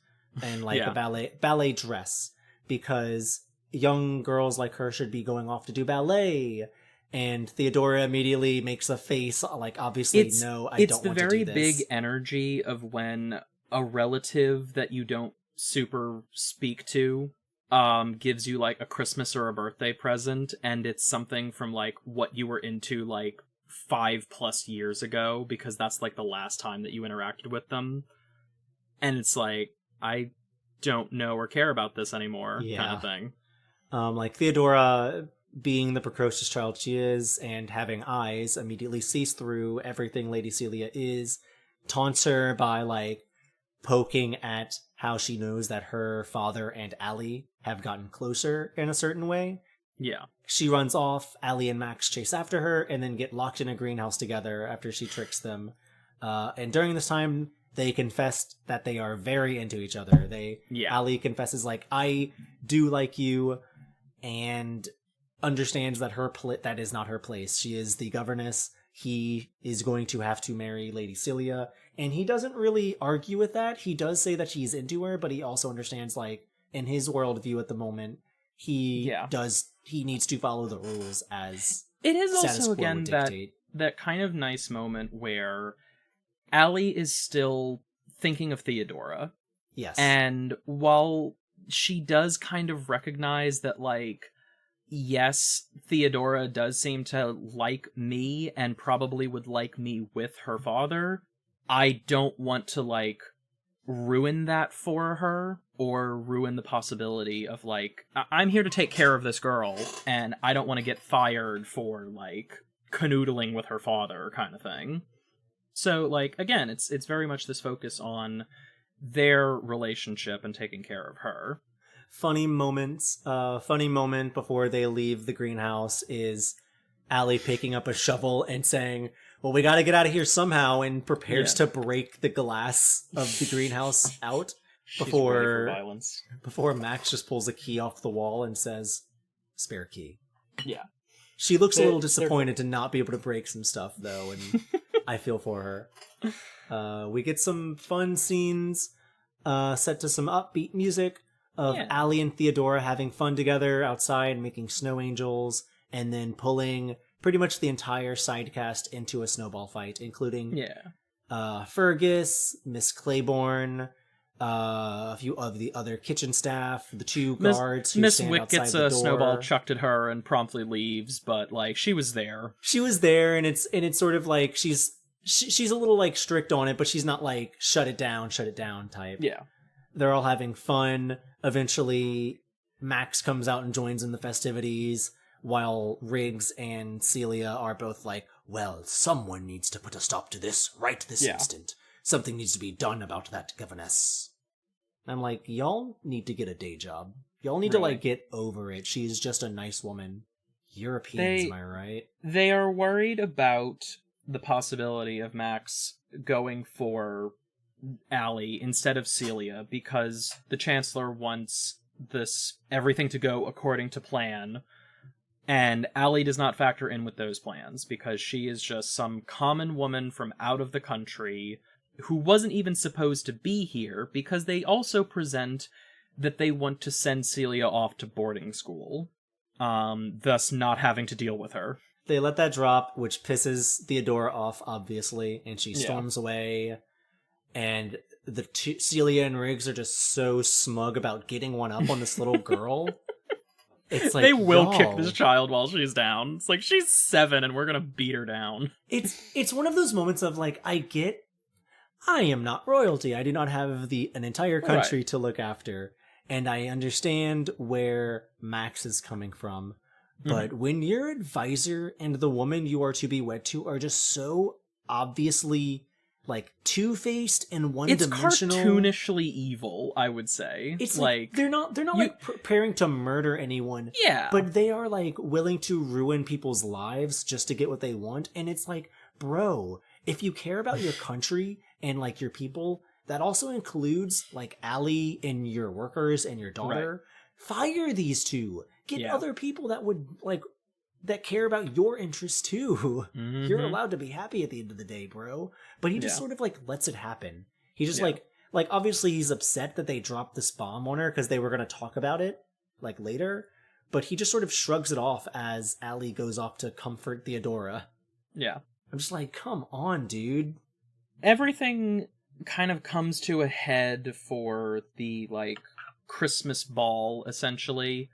and like a ballet dress, because young girls like her should be going off to do ballet. And Theodora immediately makes a face like, obviously, no, I don't want to do this. It's the very big energy of when a relative that you don't super speak to gives you like a Christmas or a birthday present, and it's something from like what you were into like 5+ years ago, because that's like the last time that you interacted with them. And it's like, I don't know or care about this anymore, kind of thing. Like Theodora, being the precocious child she is and having eyes, immediately sees through everything Lady Celia is, taunts her by like poking at how she knows that her father and Allie have gotten closer in a certain way. Yeah. She runs off, Allie and Max chase after her, and then get locked in a greenhouse together after she tricks them. And during this time, they confessed that they are very into each other. Allie confesses, like, I do like you, and understands that that is not her place. She is the governess. He is going to have to marry Lady Celia, and he doesn't really argue with that. He does say that he's into her, but he also understands, like, in his worldview at the moment, he needs to follow the rules as it is status also quo again would dictate. that kind of nice moment where Allie is still thinking of Theodora. Yes. And while she does kind of recognize that, like, yes, Theodora does seem to like me and probably would like me with her father, I don't want to, like, ruin that for her or ruin the possibility of, like, I'm here to take care of this girl and I don't want to get fired for, like, canoodling with her father kind of thing. So, like, again, it's very much this focus on their relationship and taking care of her. Funny moment before they leave the greenhouse is Allie picking up a shovel and saying, well, we gotta get out of here somehow, and prepares to break the glass of the greenhouse out before Max just pulls a key off the wall and says, spare key. Yeah. She looks a little disappointed to not be able to break some stuff, though, and I feel for her. We get some fun scenes set to some upbeat music of Allie and Theodora having fun together outside, making snow angels, and then pulling pretty much the entire side cast into a snowball fight, including Fergus, Miss Claiborne, a few of the other kitchen staff, the two guards who stand Wick outside gets the a door. snowball chucked at her and promptly leaves, but like she was there. She was there, and it's sort of like she's a little like strict on it, but she's not like shut it down type. Yeah. They're all having fun. Eventually, Max comes out and joins in the festivities, while Riggs and Celia are both like, well, someone needs to put a stop to this right this instant. Something needs to be done about that governess. I'm like, y'all need to get a day job. Y'all need to, like, get over it. She's just a nice woman. Europeans, am I right? They are worried about the possibility of Max going for Allie instead of Celia, because the Chancellor wants everything to go according to plan, and Allie does not factor in with those plans because she is just some common woman from out of the country who wasn't even supposed to be here, because they also present that they want to send Celia off to boarding school, thus not having to deal with her. They let that drop, which pisses Theodora off, obviously, and she storms away. And Celia and Riggs are just so smug about getting one up on this little girl. It's like, they will kick y'all. this child while she's down. It's like, she's 7 and we're gonna beat her down. It's one of those moments of like, I am not royalty. I do not have an entire country to look after, and I understand where Max is coming from. But when your advisor and the woman you are to be wed to are just so obviously like two-faced and one-dimensional, it's cartoonishly evil, I would say. It's like they're not like preparing to murder anyone. Yeah, but they are like willing to ruin people's lives just to get what they want. And it's like, bro, if you care about your country and like your people, that also includes like Allie and your workers and your daughter. Fire these two. Get other people that would like that care about your interests too. You're allowed to be happy at the end of the day, bro. But he just sort of like lets it happen. He just like obviously he's upset that they dropped this bomb on her because they were going to talk about it like later. But he just sort of shrugs it off as Allie goes off to comfort Theodora. Yeah. I'm just like, come on, dude. Everything kind of comes to a head for the like Christmas ball, essentially,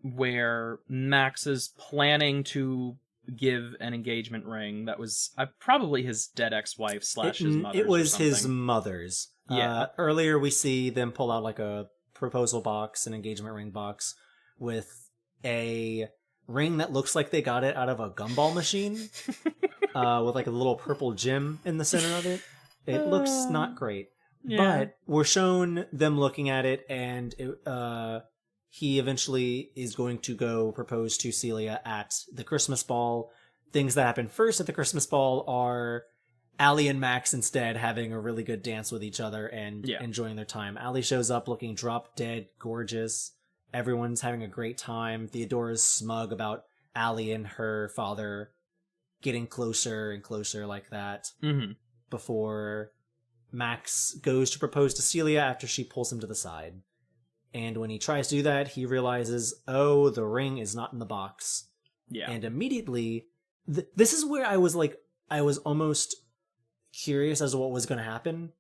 where Max is planning to give an engagement ring that was probably his dead ex-wife / his mother's. It was his mother's. Yeah. Earlier we see them pull out like a proposal box, an engagement ring box, with a ring that looks like they got it out of a gumball machine, with like a little purple gem in the center of it. It looks not great. Yeah. But we're shown them looking at it, and he eventually is going to go propose to Celia at the Christmas ball. Things that happen first at the Christmas ball are Allie and Max instead having a really good dance with each other and enjoying their time. Allie shows up looking drop dead gorgeous. Everyone's having a great time. Theodora's smug about Allie and her father getting closer and closer like that before Max goes to propose to Celia after she pulls him to the side. And when he tries to do that, he realizes, oh, the ring is not in the box. Yeah. And immediately, this is where I was almost curious as to what was going to happen,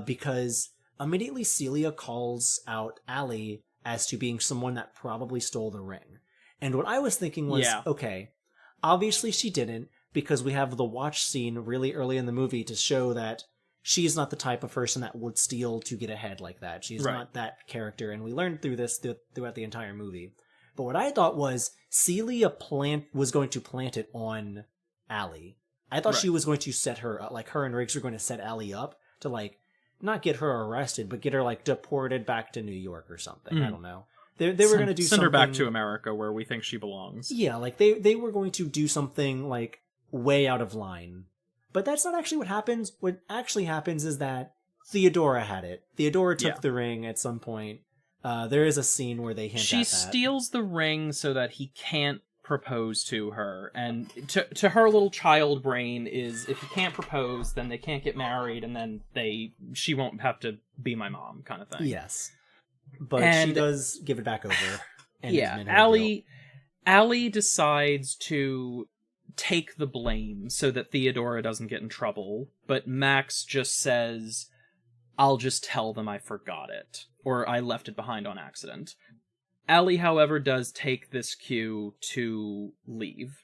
because immediately Celia calls out Allie as to being someone that probably stole the ring. And what I was thinking was, okay, obviously she didn't, because we have the watch scene really early in the movie to show that she's not the type of person that would steal to get ahead like that. She's not that character, and we learned through this throughout the entire movie. But what I thought was Celia was going to plant it on Allie. I thought she was going to set her up, like her and Riggs were going to set Allie up to like not get her arrested, but get her like deported back to New York or something. I don't know. They were going to do send something, her back to America where we think she belongs. Yeah, like they were going to do something like way out of line. But that's not actually what happens. What actually happens is that Theodora had it. Theodora took the ring at some point. There is a scene where they hint at that. She steals the ring so that he can't propose to her. And to her little child brain is, if he can't propose, then they can't get married, and then she won't have to be my mom, kind of thing. Yes. But she does give it back over. And Allie decides to take the blame so that Theodora doesn't get in trouble, but Max just says, I'll just tell them I forgot it, or I left it behind on accident. Allie, however, does take this cue to leave,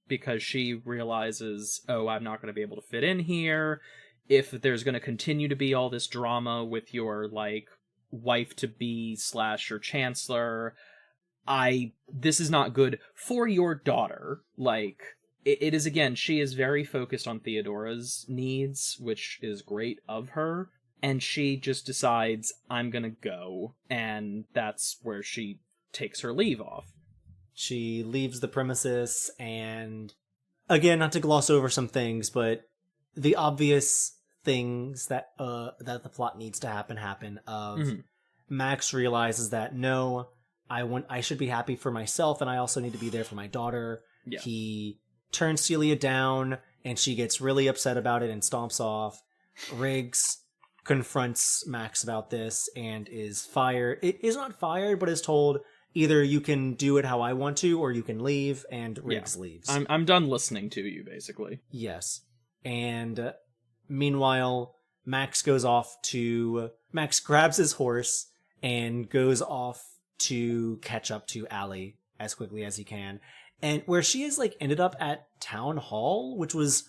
because she realizes, oh, I'm not going to be able to fit in here. If there's going to continue to be all this drama with your, like, wife-to-be / your chancellor, this is not good for your daughter. Like, it is, again, she is very focused on Theodora's needs, which is great of her, and she just decides, I'm gonna go, and that's where she takes her leave off. She leaves the premises, and again, not to gloss over some things, but the obvious things that the plot needs to happen. Max realizes that, no, I should be happy for myself, and I also need to be there for my daughter. Yeah. He turns Celia down, and she gets really upset about it and stomps off. Riggs confronts Max about this and is fired. It is not fired, but is told, either you can do it how I want to, or you can leave, and Riggs leaves. I'm done listening to you, basically. Yes. And meanwhile, Max grabs his horse and goes off to catch up to Allie as quickly as he can. And where she is like ended up at Town Hall, which was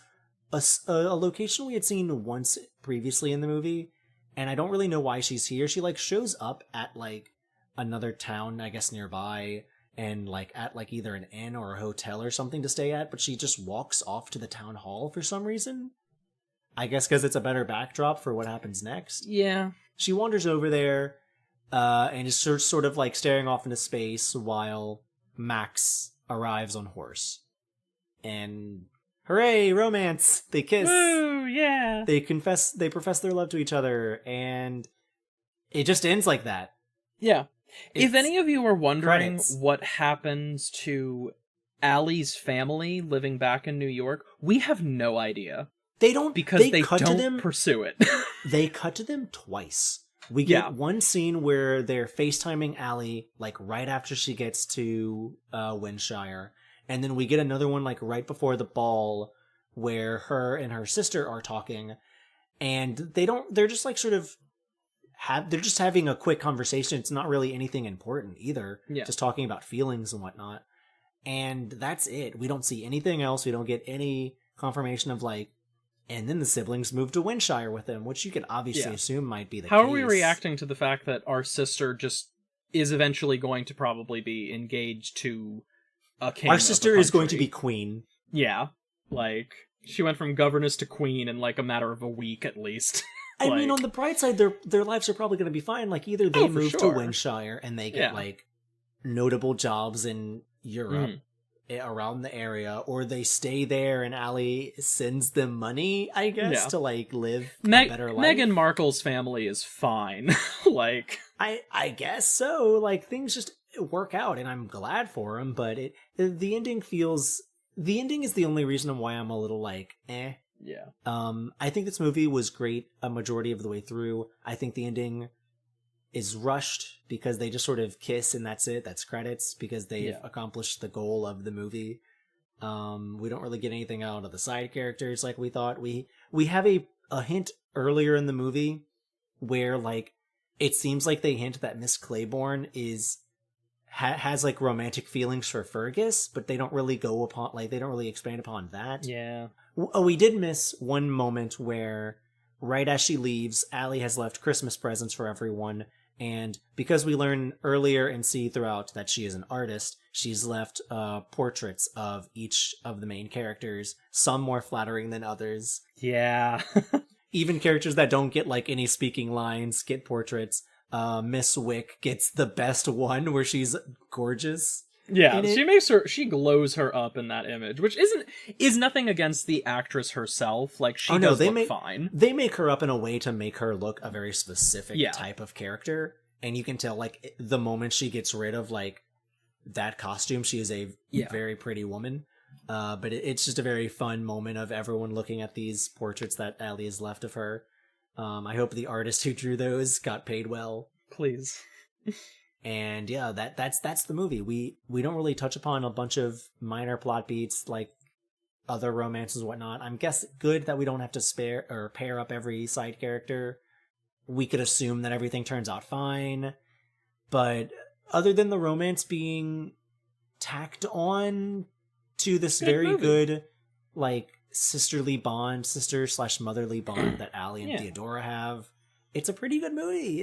a location we had seen once previously in the movie. And I don't really know why she's here. She like shows up at like another town, I guess, nearby, and like at like either an inn or a hotel or something to stay at, but she just walks off to the town hall for some reason. I guess because it's a better backdrop for what happens next. Yeah. She wanders over there and is sort of like staring off into space while Max arrives on horse. And hooray, romance! They kiss. Woo, yeah. They profess their love to each other, and it just ends like that. Yeah. If any of you are wondering credits. what happens to Allie's family living back in New York, we have no idea. They don't, because they cut don't to them, pursue it. They cut to them twice. We get one scene where they're FaceTiming Allie, like right after she gets to Windshire, and then we get another one like right before the ball where her and her sister are talking, and they're just like sort of they're just having a quick conversation. It's not really anything important either. Yeah. Just talking about feelings and whatnot. And that's it. We don't see anything else. We don't get any confirmation of like, and then the siblings moved to Windshire with them, which you could obviously assume might be the case. How are we reacting to the fact that our sister just is eventually going to probably be engaged to a king? Our sister is going to be queen. Yeah. Like, she went from governess to queen in like a matter of a week at least. I mean, on the bright side, their lives are probably going to be fine. Like, either they move to Windshire and they get like notable jobs in Europe around the area, or they stay there and Allie sends them money, I guess, to like live a better life. Meghan Markle's family is fine. Like, I guess so. Like, things just work out, and I'm glad for them. But the ending is the only reason why I'm a little like, eh. Yeah. I think this movie was great a majority of the way through. I think the ending is rushed because they just sort of kiss and that's it. That's credits because they've accomplished the goal of the movie. We don't really get anything out of the side characters like we thought. We have a hint earlier in the movie where like it seems like they hint that Miss Claiborne has like romantic feelings for Fergus, but they don't really they don't really expand upon that. Yeah. Oh, we did miss one moment where right as she leaves, Allie has left Christmas presents for everyone. And because we learn earlier and see throughout that she is an artist, she's left portraits of each of the main characters, some more flattering than others. Yeah. Even characters that don't get like any speaking lines get portraits. Miss Wick gets the best one where she's gorgeous. Yeah, she glows her up in that image, which is nothing against the actress herself. Like, she does look fine. They make her up in a way to make her look a very specific type of character, and you can tell like the moment she gets rid of like that costume, she is a very pretty woman. But it's just a very fun moment of everyone looking at these portraits that Allie has left of her. I hope the artist who drew those got paid well. Please. And yeah, that's the movie. We don't really touch upon a bunch of minor plot beats like other romances and whatnot. I'm guessing good that we don't have to spare or pair up every side character. We could assume that everything turns out fine. But other than the romance being tacked on to this good like sister/motherly bond that Allie and Theodora have, it's a pretty good movie.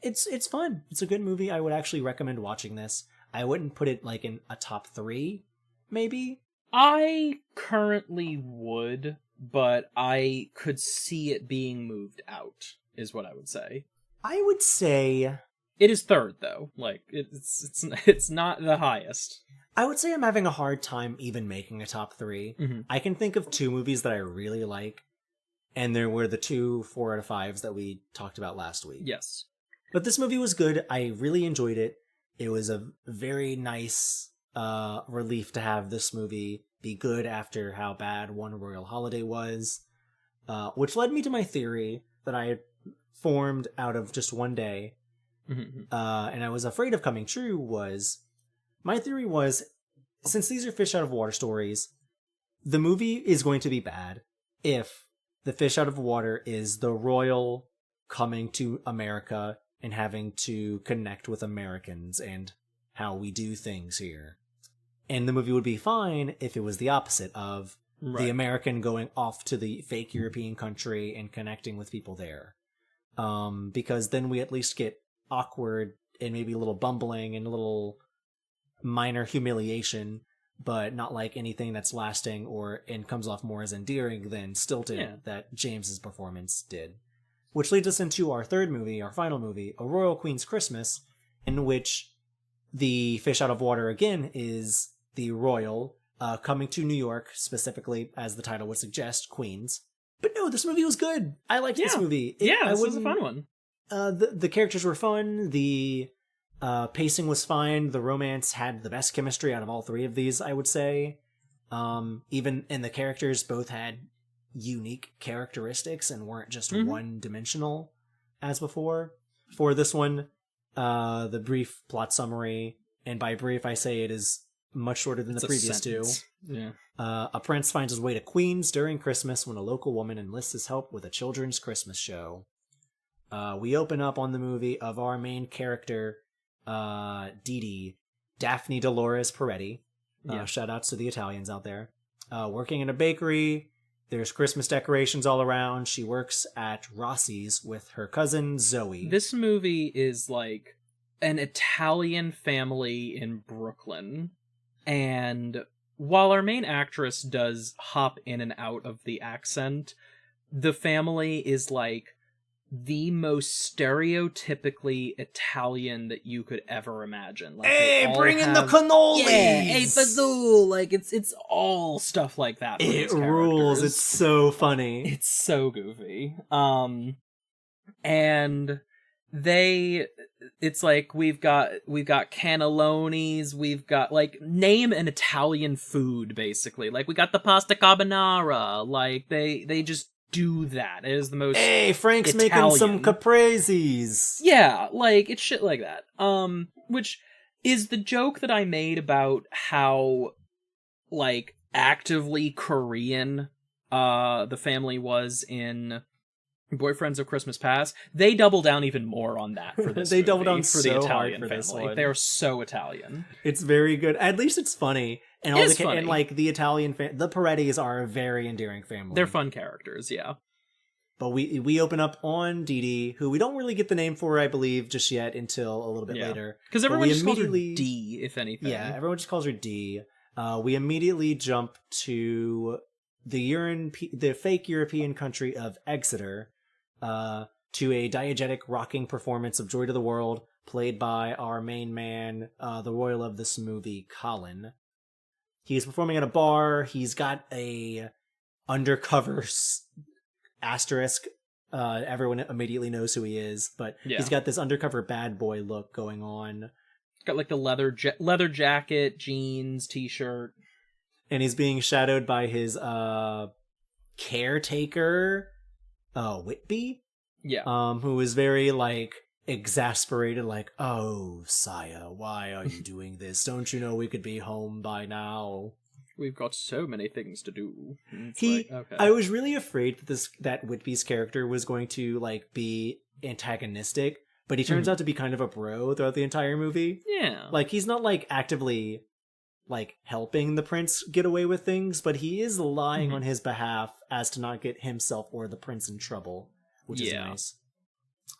It's fun. It's a good movie. I would actually recommend watching this. I wouldn't put it like in a top 3, maybe. I currently would, but I could see it being moved out, is what I would say. I would say it is third though. Like it's not the highest. I would say I'm having a hard time even making a top 3. Mm-hmm. I can think of 2 movies that I really like, and there were the 2 4 out of 5s that we talked about last week. Yes. But this movie was good. I really enjoyed it. It was a very nice relief to have this movie be good after how bad One Royal Holiday was, which led me to my theory that I had formed out of just one day, and I was afraid of coming true. My theory was, since these are fish out of water stories, the movie is going to be bad if the fish out of water is the royal coming to America and having to connect with Americans and how we do things here. And the movie would be fine if it was the opposite of the American going off to the fake European country and connecting with people there. Because then we at least get awkward and maybe a little bumbling and a little minor humiliation, but not like anything that's lasting and comes off more as endearing than stilted that James's performance did. Which leads us into our third movie, our final movie, A Royal Queen's Christmas, in which the fish out of water again is the royal, coming to New York, specifically, as the title would suggest, Queens. But no, this movie was good. I liked this movie. This was a fun one. The characters were fun, the pacing was fine, the romance had the best chemistry out of all three of these, I would say. And the characters both had unique characteristics and weren't just one-dimensional as before. For this one, the brief plot summary, and by brief I say it is much shorter than the previous two. Yeah. A prince finds his way to Queens during Christmas when a local woman enlists his help with a children's Christmas show. We open up on the movie of our main character, Dee Dee, Daphne Dolores Peretti. Shout outs to the Italians out there. Working in a bakery. There's Christmas decorations all around. She works at Rossi's with her cousin Zoe. This movie is like an Italian family in Brooklyn. And while our main actress does hop in and out of the accent, the family is like the most stereotypically Italian that you could ever imagine. Like, hey, bring in the cannolis! Yeah, hey, Fazul! Like, it's all stuff like that. It rules. It's so funny. It's so goofy. And it's like we've got cannellonis, we've got, like, name an Italian food, basically. Like, we got the pasta carbonara. Like, they just do that. It is the most Frank's Italian. Making some capreses. Yeah, like, it's shit like that. Which is the joke that I made about how, like, actively Korean the family was in Boyfriends of Christmas Past. They double down even more on that for this They movie, double down for so the Italian hard for this family. one. They're so Italian. It's very good. At least it's funny. And funny. And like the Italian the Perettis are a very endearing family. They're fun characters, yeah. But we open up on Dee Dee, who we don't really get the name for, I believe, just yet until a little bit later. Because everyone just calls her D, if anything. Yeah, everyone just calls her D. We immediately jump to the fake European country of Exeter, to a diegetic rocking performance of Joy to the World, played by our main man, the royal of this movie, Colin. He's performing at a bar. He's got a undercover asterisk. Everyone immediately knows who he is, but he's got this undercover bad boy look going on. Got like the leather jacket, jeans, t-shirt. And he's being shadowed by his caretaker, Whitby. Yeah. Who is very, like, exasperated, like, "Oh, sire, why are you doing this? Don't you know we could be home by now? We've got so many things to do." I was really afraid that Whitby's character was going to, like, be antagonistic, but he turns out to be kind of a bro throughout the entire movie. Yeah. Like, he's not, like, actively, like, helping the prince get away with things, but he is lying on his behalf as to not get himself or the prince in trouble, which is nice.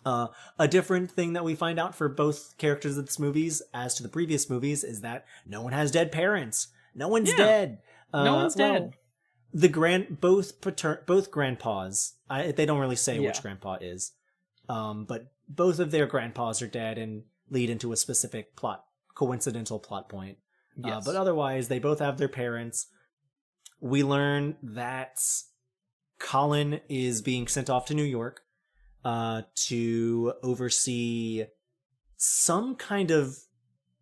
A different thing that we find out for both characters of this movies, as to the previous movies, is that no one has dead parents. No one's dead. No one's dead. Both grandpas. They don't really say which grandpa is, but both of their grandpas are dead and lead into a specific coincidental plot point. Yes. But otherwise, they both have their parents. We learn that Colin is being sent off to New York to oversee some kind of,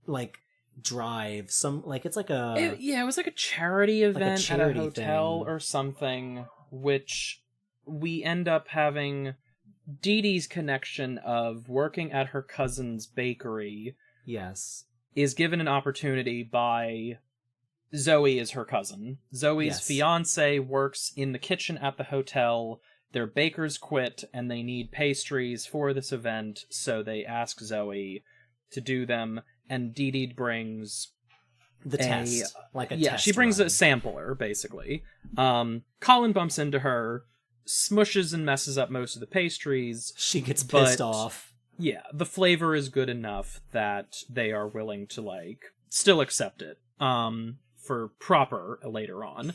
like, drive. It was like a charity event at a hotel or something, which we end up having Dee Dee's connection of working at her cousin's bakery. Yes. Is given an opportunity by Zoe, is her cousin. Zoe's fiance works in the kitchen at the hotel, their bakers quit and they need pastries for this event, so they ask Zoe to do them, and Dee Dee brings the test. Like a yeah, test she brings run. a sampler, basically. Colin bumps into her, smushes and messes up most of the pastries. She gets pissed off. Yeah, the flavor is good enough that they are willing to, like, still accept it for proper later on.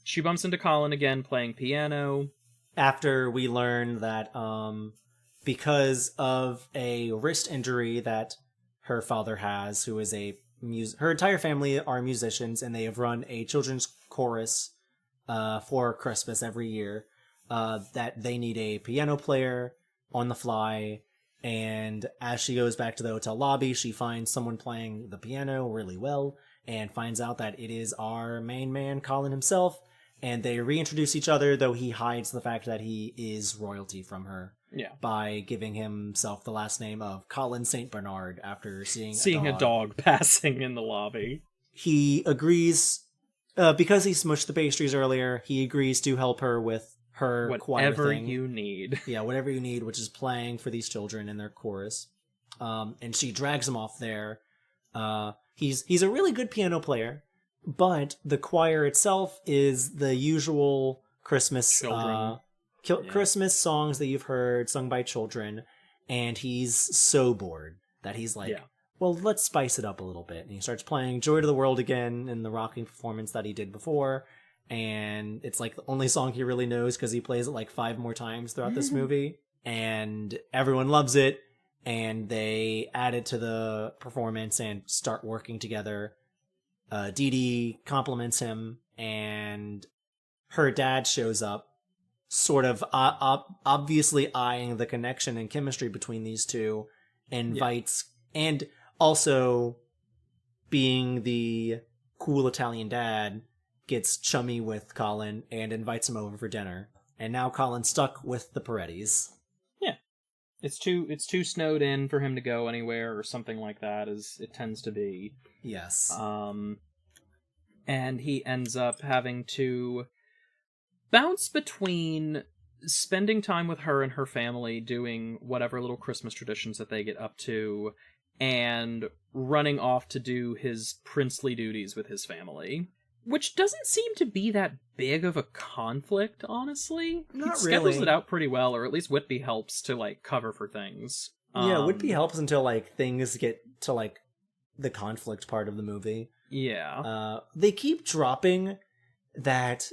She bumps into Colin again playing piano. After we learn that because of a wrist injury that her father has, who is her entire family are musicians, and they have run a children's chorus for Christmas every year, that they need a piano player on the fly. And as she goes back to the hotel lobby, she finds someone playing the piano really well and finds out that it is our main man, Colin himself. And they reintroduce each other, though he hides the fact that he is royalty from her. Yeah. By giving himself the last name of Colin St. Bernard after seeing a dog passing in the lobby. He agrees, because he smushed the pastries earlier, he agrees to help her with her choir thing. Whatever you need. Yeah, whatever you need, which is playing for these children in their chorus. And she drags him off there. He's a really good piano player, but the choir itself is the usual Christmas Christmas songs that you've heard sung by children, and he's so bored that he's like, well, let's spice it up a little bit. And he starts playing Joy to the World again in the rocking performance that he did before, and it's like the only song he really knows because he plays it like 5 more times throughout this movie, and everyone loves it, and they add it to the performance and start working together. Dee Dee compliments him, and her dad shows up, sort of obviously eyeing the connection and chemistry between these two, invites, and also being the cool Italian dad, gets chummy with Colin and invites him over for dinner. And now Colin's stuck with the Parettis. Yeah. It's too snowed in for him to go anywhere or something like that, as it tends to be. Yes. And he ends up having to bounce between spending time with her and her family, doing whatever little Christmas traditions that they get up to, and running off to do his princely duties with his family. Which doesn't seem to be that big of a conflict, honestly. Not he schedules really. it out pretty well, or at least Whitby helps to, like, cover for things. Yeah, Whitby helps until, like, things get to, like, the conflict part of the movie. Yeah. They keep dropping that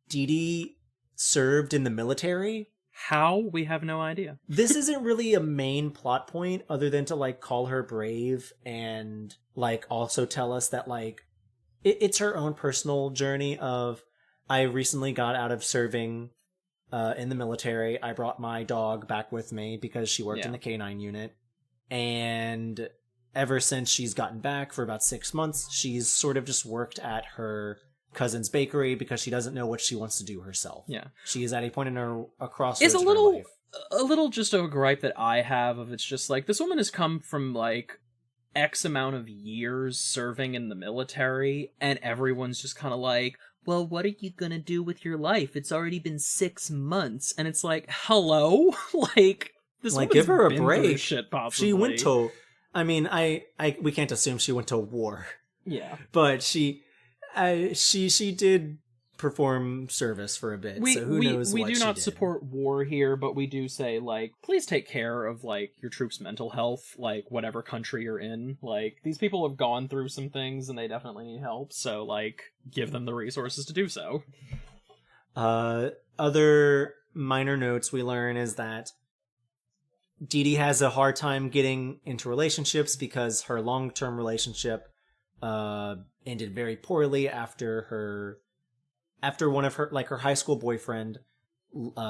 Dee Dee served in the military. How? We have no idea. This isn't really a main plot point other than to, like, call her brave and, like, also tell us that, like, it's her own personal journey of, I recently got out of serving in the military. I brought my dog back with me because she worked in the K-9 unit. And ever since she's gotten back for about 6 months, she's sort of just worked at her cousin's bakery because she doesn't know what she wants to do herself. Yeah. She is at a point in her crossroads It's in her life. a little just a gripe that I have of, it's just like, this woman has come from, like, X amount of years serving in the military, and everyone's just kind of like, well, what are you gonna do with your life? It's already been 6 months. And it's like, hello? Like, this woman's give her a been through break. shit, possibly. She went to, I mean, we can't assume she went to war. Yeah. But she did perform service for a bit, so who knows what she We do not did. support war here, but we do say, like, please take care of, like, your troops' mental health, like, whatever country you're in. Like, these people have gone through some things, and they definitely need help, so, like, give them the resources to do so. Other minor notes we learn is that Dee Dee has a hard time getting into relationships because her long-term relationship ended very poorly after one of her, like, her high school boyfriend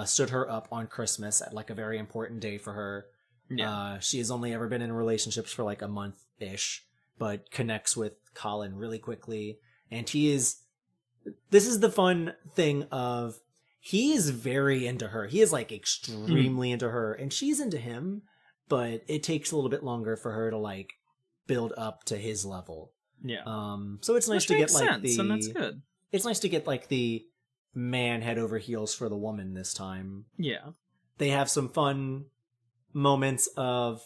stood her up on Christmas at, like, a very important day for her. Yeah. She has only ever been in relationships for, like, a month-ish, but connects with Colin really quickly. And this is the fun thing of, he is very into her. He is, like, extremely into her, and she's into him, but it takes a little bit longer for her to, like, build up to his level. Yeah. So it's nice to get, like, and that's good. It's nice to get, like, the man head over heels for the woman this time. Yeah. They have some fun moments of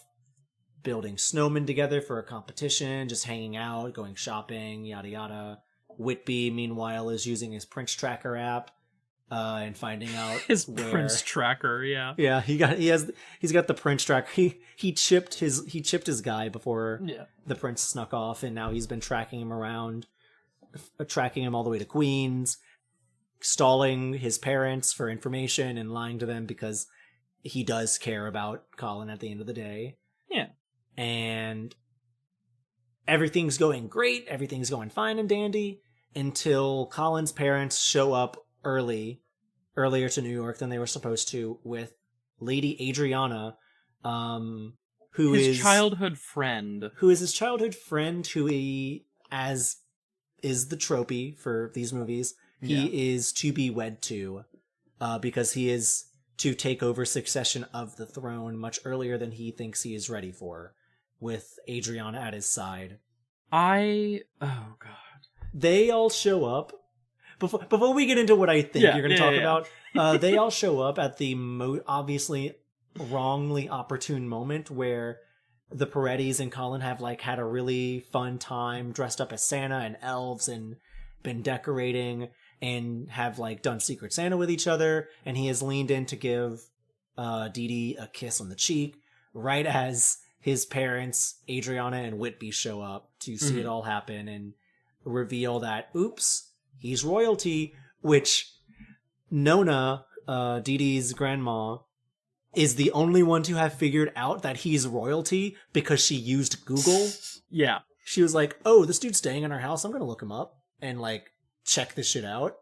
building snowmen together for a competition, just hanging out, going shopping, yada yada. Whitby, meanwhile, is using his Prince Tracker app and finding out his where... Prince Tracker. Yeah, yeah. He's got the Prince Tracker. He chipped his guy before the prince snuck off, and now he's been tracking him around, tracking him all the way to Queens, stalling his parents for information and lying to them because he does care about Colin at the end of the day. Yeah. And everything's going great. Everything's going fine and dandy until Colin's parents show up earlier to New York than they were supposed to with Lady Adriana, who is his childhood friend. Who is his childhood friend who he, as is the tropey for these movies, he is to be wed to, because he is to take over succession of the throne much earlier than he thinks he is ready for, with Adriana at his side. Oh god. They all show up. Before we get into what I think you're going to talk about, they all show up at the obviously wrongly opportune moment where the Parettis and Colin have like had a really fun time dressed up as Santa and elves and been decorating and have like done Secret Santa with each other, and he has leaned in to give Dee Dee a kiss on the cheek right as his parents, Adriana and Whitby, show up to see it all happen and reveal that, oops, he's royalty, which Nona, Dee Dee's grandma, is the only one to have figured out that he's royalty because she used Google. Yeah. She was like, oh, this dude's staying in our house. I'm going to look him up and like check this shit out.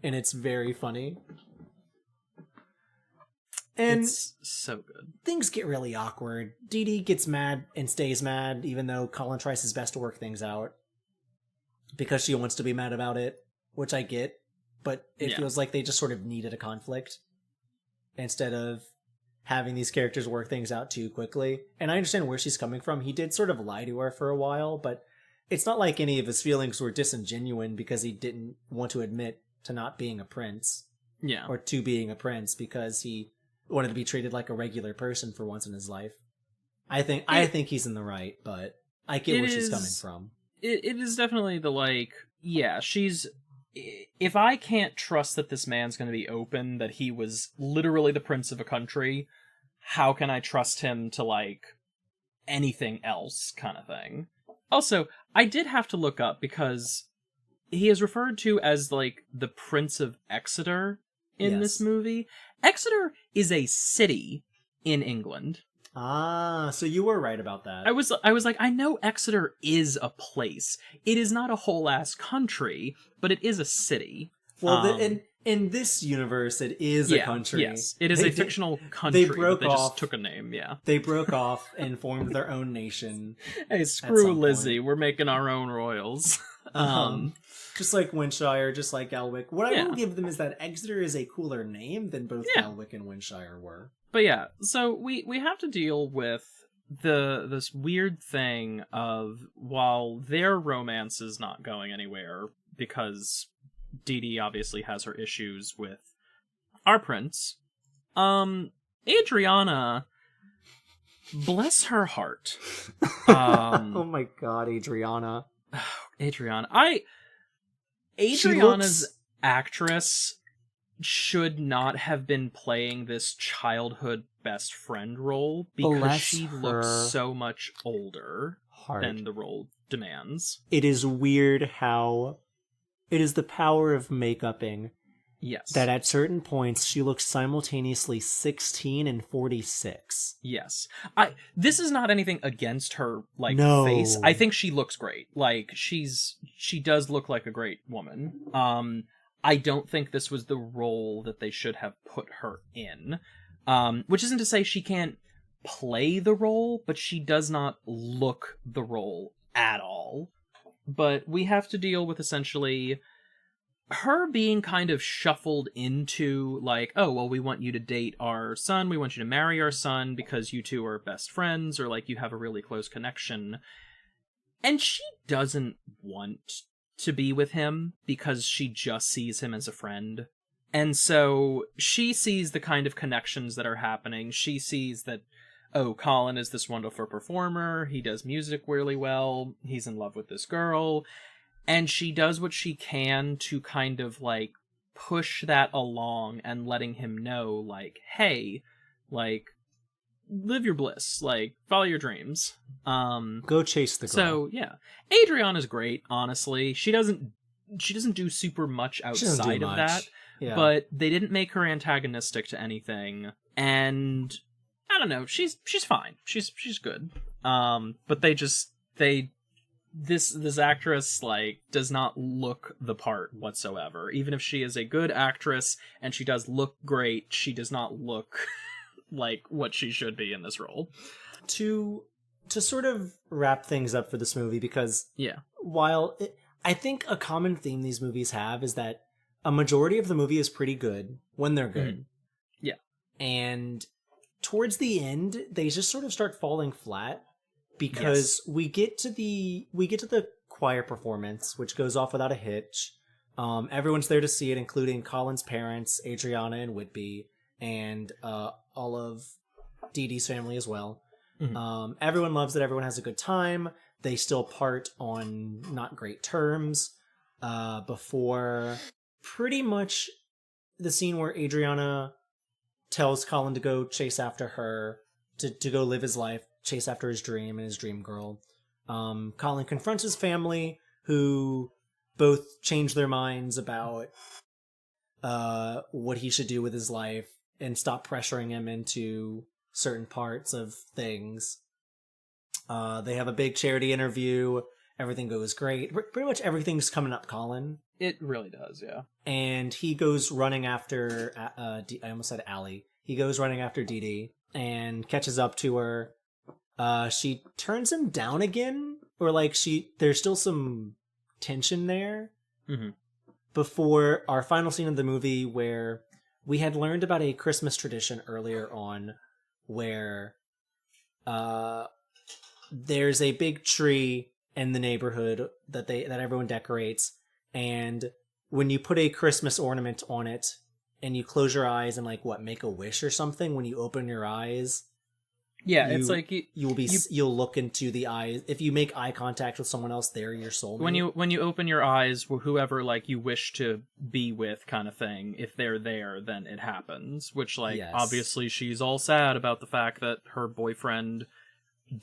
And it's very funny. And it's so good. Things get really awkward. Dee Dee gets mad and stays mad, even though Colin tries his best to work things out. Because she wants to be mad about it, which I get. But it feels like they just sort of needed a conflict instead of having these characters work things out too quickly. And I understand where she's coming from. He did sort of lie to her for a while, but it's not like any of his feelings were disingenuine because he didn't want to admit to not being a prince. Yeah. Or to being a prince because he wanted to be treated like a regular person for once in his life. I think he's in the right, but I get where she's coming from. It is definitely the like, yeah, she's... If I can't trust that this man's going to be open, that he was literally the prince of a country, how can I trust him to, like, anything else kind of thing? Also, I did have to look up because he is referred to as, like, the Prince of Exeter in this movie. Exeter is a city in England. Ah, so you were right about that. I was like, I know Exeter is a place. It is not a whole ass country, but it is a city. Well, in this universe, it is a country. Yes, it is a fictional country. They broke off. They off. Just took a name. Yeah, they broke off and formed their own nation. Hey, screw Lizzie. We're making our own royals. Just like Windshire, just like Galwick. What I will give them is that Exeter is a cooler name than both Galwick and Windshire were. But yeah, so we have to deal with this weird thing of, while their romance is not going anywhere because Dee Dee obviously has her issues with our prince, Adriana, bless her heart. Oh my god, Adriana. Adriana's actress should not have been playing this childhood best friend role because she looks so much older than the role demands. It is weird how it is the power of make-upping. Yes. That at certain points she looks simultaneously 16 and 46. Yes. This is not anything against her face. I think she looks great. Like she does look like a great woman. I don't think this was the role that they should have put her in. Which isn't to say she can't play the role, but she does not look the role at all. But we have to deal with essentially her being kind of shuffled into, like, oh, well, we want you to date our son, we want you to marry our son because you two are best friends, or like you have a really close connection. And she doesn't want to be with him because she just sees him as a friend. And so she sees the kind of connections that are happening. She sees that, oh, Colin is this wonderful performer. He does music really well. He's in love with this girl. And she does what she can to kind of, like, push that along and letting him know, like, hey, like, live your bliss. Like, follow your dreams. Go chase the girl. So, yeah. Adriana's great, honestly. She doesn't do super much outside of that. Yeah. But they didn't make her antagonistic to anything, and I don't know, she's fine. She's good. But this actress, like, does not look the part whatsoever. Even if she is a good actress and she does look great, she does not look like what she should be in this role. To sort of wrap things up for this movie, because I think a common theme these movies have is that a majority of the movie is pretty good when they're good. Mm. Yeah. And towards the end, they just sort of start falling flat because we get to the choir performance, which goes off without a hitch. Everyone's there to see it, including Colin's parents, Adriana and Whitby, and all of Dee Dee's family as well. Mm-hmm. Everyone loves it. Everyone has a good time. They still part on not great terms before pretty much the scene where Adriana tells Colin to go chase after her, to go live his life, chase after his dream and his dream girl. Colin confronts his family, who both change their minds about what he should do with his life and stop pressuring him into certain parts of things. They have a big charity interview. Everything goes great. Pretty much everything's coming up Colin. It really does, yeah. And he goes running after, I almost said Allie. He goes running after Dee Dee and catches up to her. She turns him down again, or like there's still some tension there. Mm-hmm. Before our final scene of the movie, where we had learned about a Christmas tradition earlier on, where there's a big tree in the neighborhood that everyone decorates, and when you put a Christmas ornament on it and you close your eyes and make a wish or something, when you open your eyes, it's like you'll look into the eyes. If you make eye contact with someone else, they're your soulmate. When you open your eyes, whoever you wish to be with, kind of thing, if they're there, then it happens. Which obviously she's all sad about the fact that her boyfriend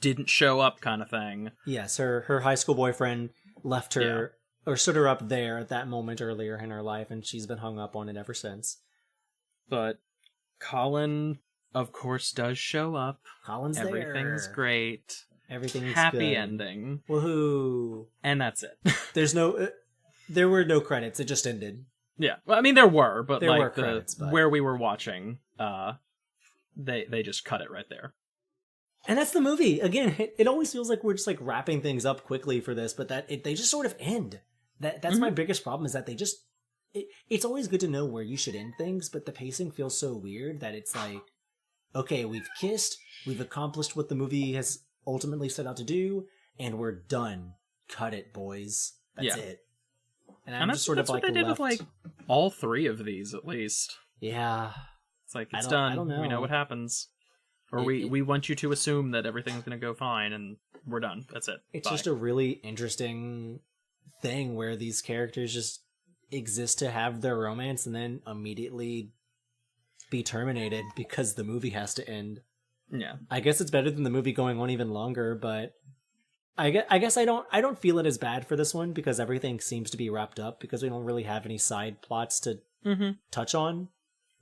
didn't show up, kind of thing. Yes, her high school boyfriend left her or stood her up there at that moment earlier in her life, and she's been hung up on it ever since. But Colin, of course, does show up. Colin's Everything's there. Great. Everything's happy good. Ending. Woohoo! And that's it. There were no credits. It just ended. Yeah, well, I mean there were, but there were credits, where we were watching, they just cut it right there. And that's the movie. Again, it always feels like we're just wrapping things up quickly for this, but they just sort of end. That's my biggest problem, is that they just. It's always good to know where you should end things, but the pacing feels so weird that it's like, okay, we've kissed, we've accomplished what the movie has ultimately set out to do, and we're done. Cut it, boys. That's it. And I'm just sort of what they did with all three of these, at least. Yeah. It's it's done. I don't know. We know what happens. Or we want you to assume that everything's going to go fine, and we're done. That's it. It's Bye. just a really interesting thing where these characters just exist to have their romance and then immediately be terminated because the movie has to end. Yeah. I guess it's better than the movie going on even longer, but I guess I don't feel it as bad for this one because everything seems to be wrapped up because we don't really have any side plots to touch on.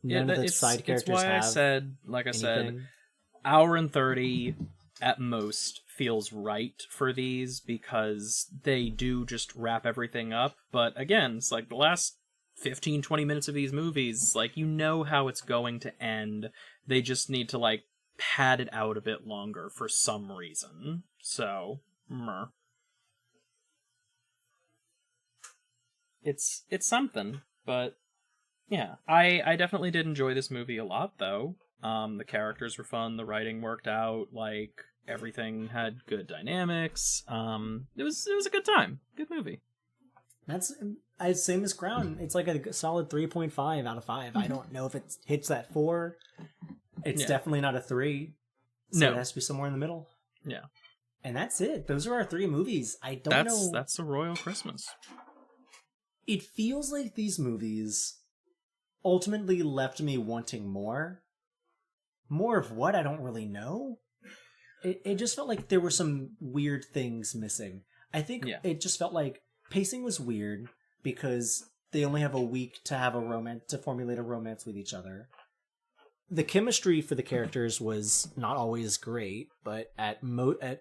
None of the side characters it's why have I said, hour and 30 at most feels right for these because they do just wrap everything up. But again, it's the last 15-20 minutes of these movies, you know how it's going to end. They just need to pad it out a bit longer for some reason. So it's something. But yeah, I definitely did enjoy this movie a lot, though. The characters were fun, the writing worked out, everything had good dynamics. It was a good time. Good movie. That's same as Crown. It's like a solid 3.5 out of 5. I don't know if it hits that 4. It's definitely not a 3. So it has to be somewhere in the middle. Yeah. And that's it. Those are our 3 movies. I don't know. That's a royal Christmas. It feels like these movies ultimately left me wanting more. More of what? I don't really know. It just felt like there were some weird things missing. I think it just felt like pacing was weird because they only have a week to have to formulate a romance with each other. The chemistry for the characters was not always great, but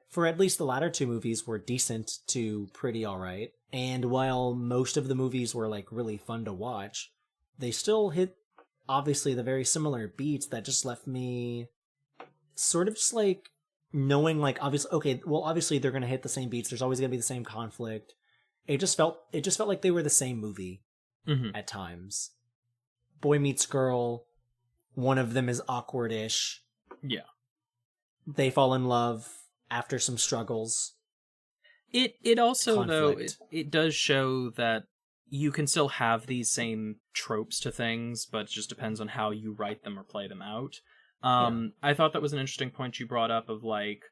for at least the latter 2 movies were decent to pretty alright. And while most of the movies were like really fun to watch, they still hit obviously the very similar beats that just left me sort of just like knowing like obviously they're going to hit the same beats. There's always going to be the same conflict. It just felt like they were the same movie at times. Boy meets girl. One of them is awkward-ish. Yeah. They fall in love after some struggles. It also, conflict. though, it does show that you can still have these same tropes to things, but it just depends on how you write them or play them out. I thought that was an interesting point you brought up of, like,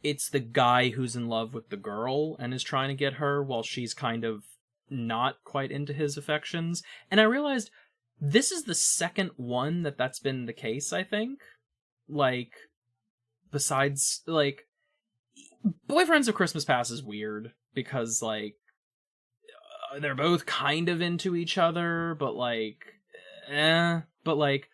it's the guy who's in love with the girl and is trying to get her while she's kind of not quite into his affections. And I realized this is the second one that's been the case, I think. Like, besides, like, Boyfriends of Christmas Past is weird because, like, they're both kind of into each other, but, like, But, like,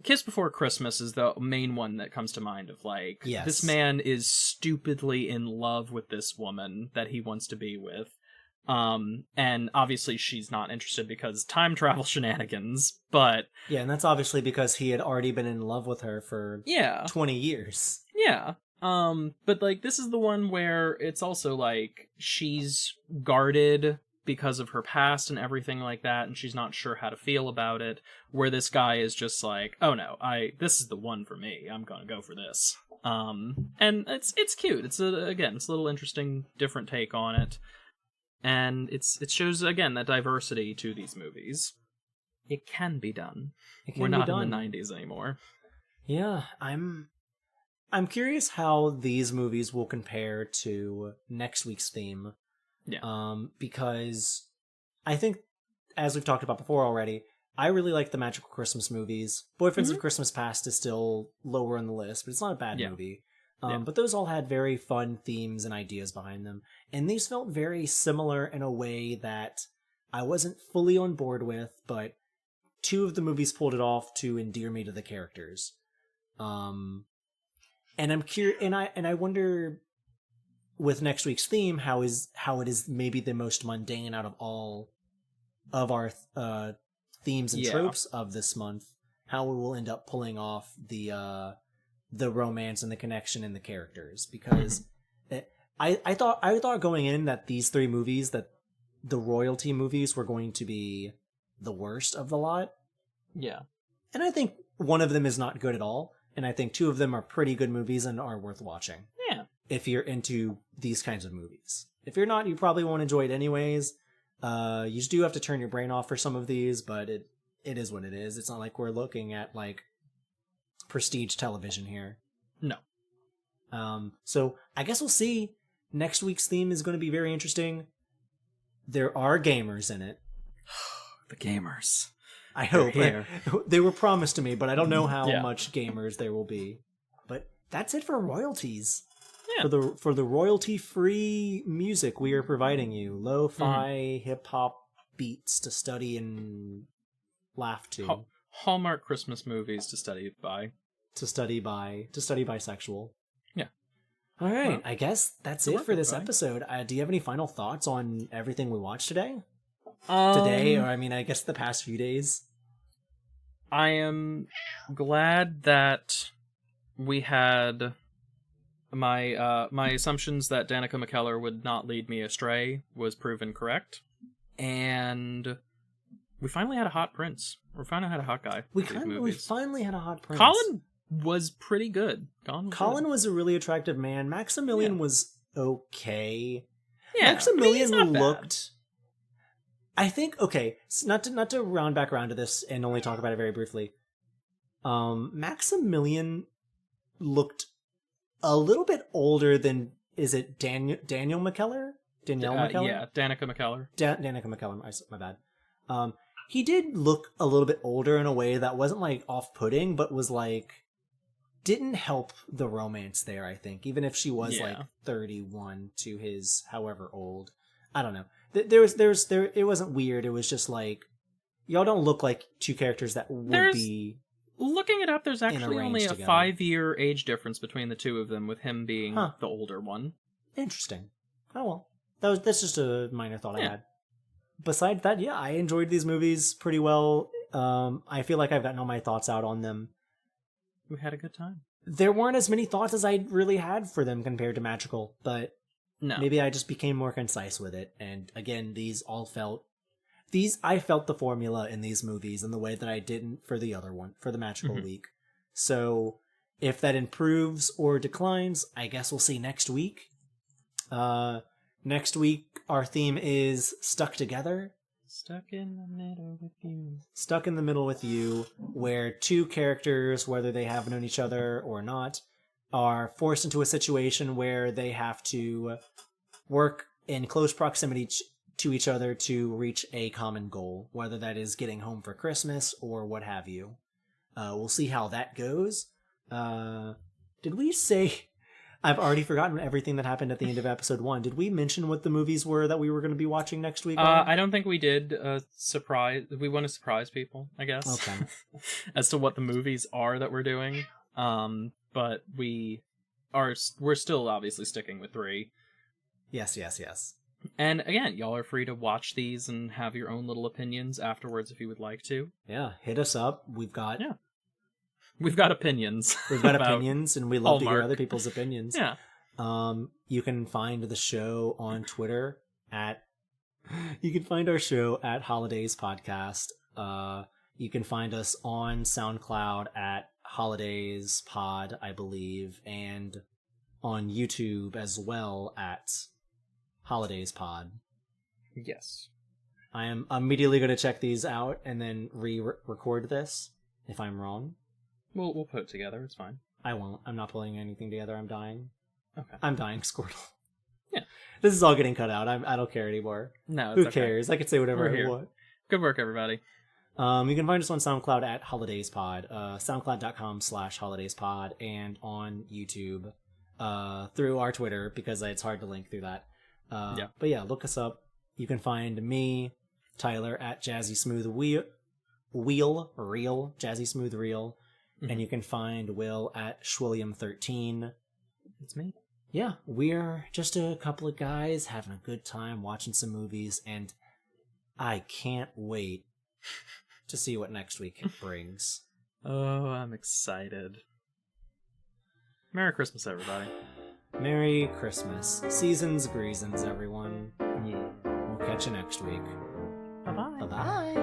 Kiss Before Christmas is the main one that comes to mind of, like, this man is stupidly in love with this woman that he wants to be with. And obviously she's not interested because time travel shenanigans, but... Yeah, and that's obviously because he had already been in love with her for 20 years. Yeah. But, like, this is the one where it's also, like, she's guarded because of her past and everything like that, and she's not sure how to feel about it, where this guy is just like, oh no, this is the one for me, I'm gonna go for this. And it's cute. It's a little interesting, different take on it. And it shows, again, that diversity to these movies. It can be done. We're not in the 90s anymore. Yeah, I'm curious how these movies will compare to next week's theme. Yeah. Because I think, as we've talked about before already, I really like the magical Christmas movies. Boyfriends of Christmas Past is still lower on the list, but it's not a bad movie. But those all had very fun themes and ideas behind them. And these felt very similar in a way that I wasn't fully on board with, but 2 of the movies pulled it off to endear me to the characters. And I'm curious, and I wonder with next week's theme how it is maybe the most mundane out of all of our themes and tropes of this month, how we will end up pulling off the romance and the connection in the characters, because I thought going in that these 3 movies, that the royalty movies were going to be the worst of the lot. Yeah. And I think one of them is not good at all, and I think 2 of them are pretty good movies and are worth watching. Yeah. If you're into these kinds of movies. If you're not, you probably won't enjoy it anyways. You just do have to turn your brain off for some of these, but it is what it is. It's not like we're looking at, like, prestige television here. No. So I guess we'll see. Next week's theme is going to be very interesting. There are gamers in it. The gamers. I hope. They were promised to me, but I don't know how much gamers there will be. But that's it for royalties. Yeah. For the royalty-free music we are providing you. Lo-fi, hip-hop beats to study and laugh to. Hallmark Christmas movies to study by. To study bisexual. Yeah. All right, well, I guess that's it for this episode. Do you have any final thoughts on everything we watched today? Today, or I guess the past few days? I am glad that we had my assumptions that Danica McKellar would not lead me astray was proven correct, and we finally had a hot prince. We finally had a hot guy. We finally had a hot prince. Colin was pretty good. Colin was a really attractive man. Maximilian was okay. Yeah, Maximilian looked... I think, okay, not to round back around to this and only talk about it very briefly. Maximilian looked a little bit older than, is it Daniel McKellar? Danielle McKellar? Yeah, Danica McKellar. Danica McKellar, my bad. He did look a little bit older in a way that wasn't like off-putting, but was like, didn't help the romance there, I think. Even if she was like 31 to his however old. I don't know. It wasn't weird. It was just like, y'all don't look like two characters that would be. Looking it up, there's actually only a together. 5-year age difference between the two of them, with him being the older one. Interesting. Oh well, that's just a minor thought I had. Besides that, yeah, I enjoyed these movies pretty well. I feel like I've gotten all my thoughts out on them. We had a good time. There weren't as many thoughts as I really had for them compared to Magical, but maybe I just became more concise with it. And again, I felt the formula in these movies in the way that I didn't for the other one, for the Magical Week. So if that improves or declines, I guess we'll see next week. Next week, our theme is Stuck Together. Stuck in the middle with you. Stuck in the middle with you, where two characters, whether they have known each other or not, are forced into a situation where they have to work in close proximity to each other to reach a common goal, whether that is getting home for Christmas or what have you. We'll see how that goes. Did we say... I've already forgotten everything that happened at the end of episode 1. Did we mention what the movies were that we were going to be watching next week? I don't think we did. We want to surprise people, I guess. Okay. As to what the movies are that we're doing. But we're still obviously sticking with 3. Yes. And again, y'all are free to watch these and have your own little opinions afterwards if you would like to. Yeah, hit us up. We've got opinions. We've got opinions, and we love to hear Hallmark. other people's opinions. Yeah. You can find the show on Twitter you can find our show at Holidaze Podcast. You can find us on SoundCloud at Holidaze Pod, I believe, and on YouTube as well at Holidaze Pod. Yes. I am immediately going to check these out and then re-record this if I'm wrong. We'll put it together. It's fine. I won't. I'm not pulling anything together. I'm dying. Okay. I'm dying, Squirtle. Yeah. This is all getting cut out. I don't care anymore. No, Who cares? I can say whatever I want. Good work, everybody. You can find us on SoundCloud at Holidazepod, soundcloud.com/Holidazepod, and on YouTube through our Twitter, because it's hard to link through that. But yeah, look us up. You can find me, Tyler, at Jazzy Smooth Reel, Jazzy Smooth Reel. And you can find Will at Schwilliam13. It's me. Yeah, we're just a couple of guys having a good time watching some movies, and I can't wait to see what next week brings. Oh, I'm excited. Merry Christmas, everybody. Merry Christmas. Seasons, greasons, everyone. Yeah. We'll catch you next week. Bye-bye. Bye-bye.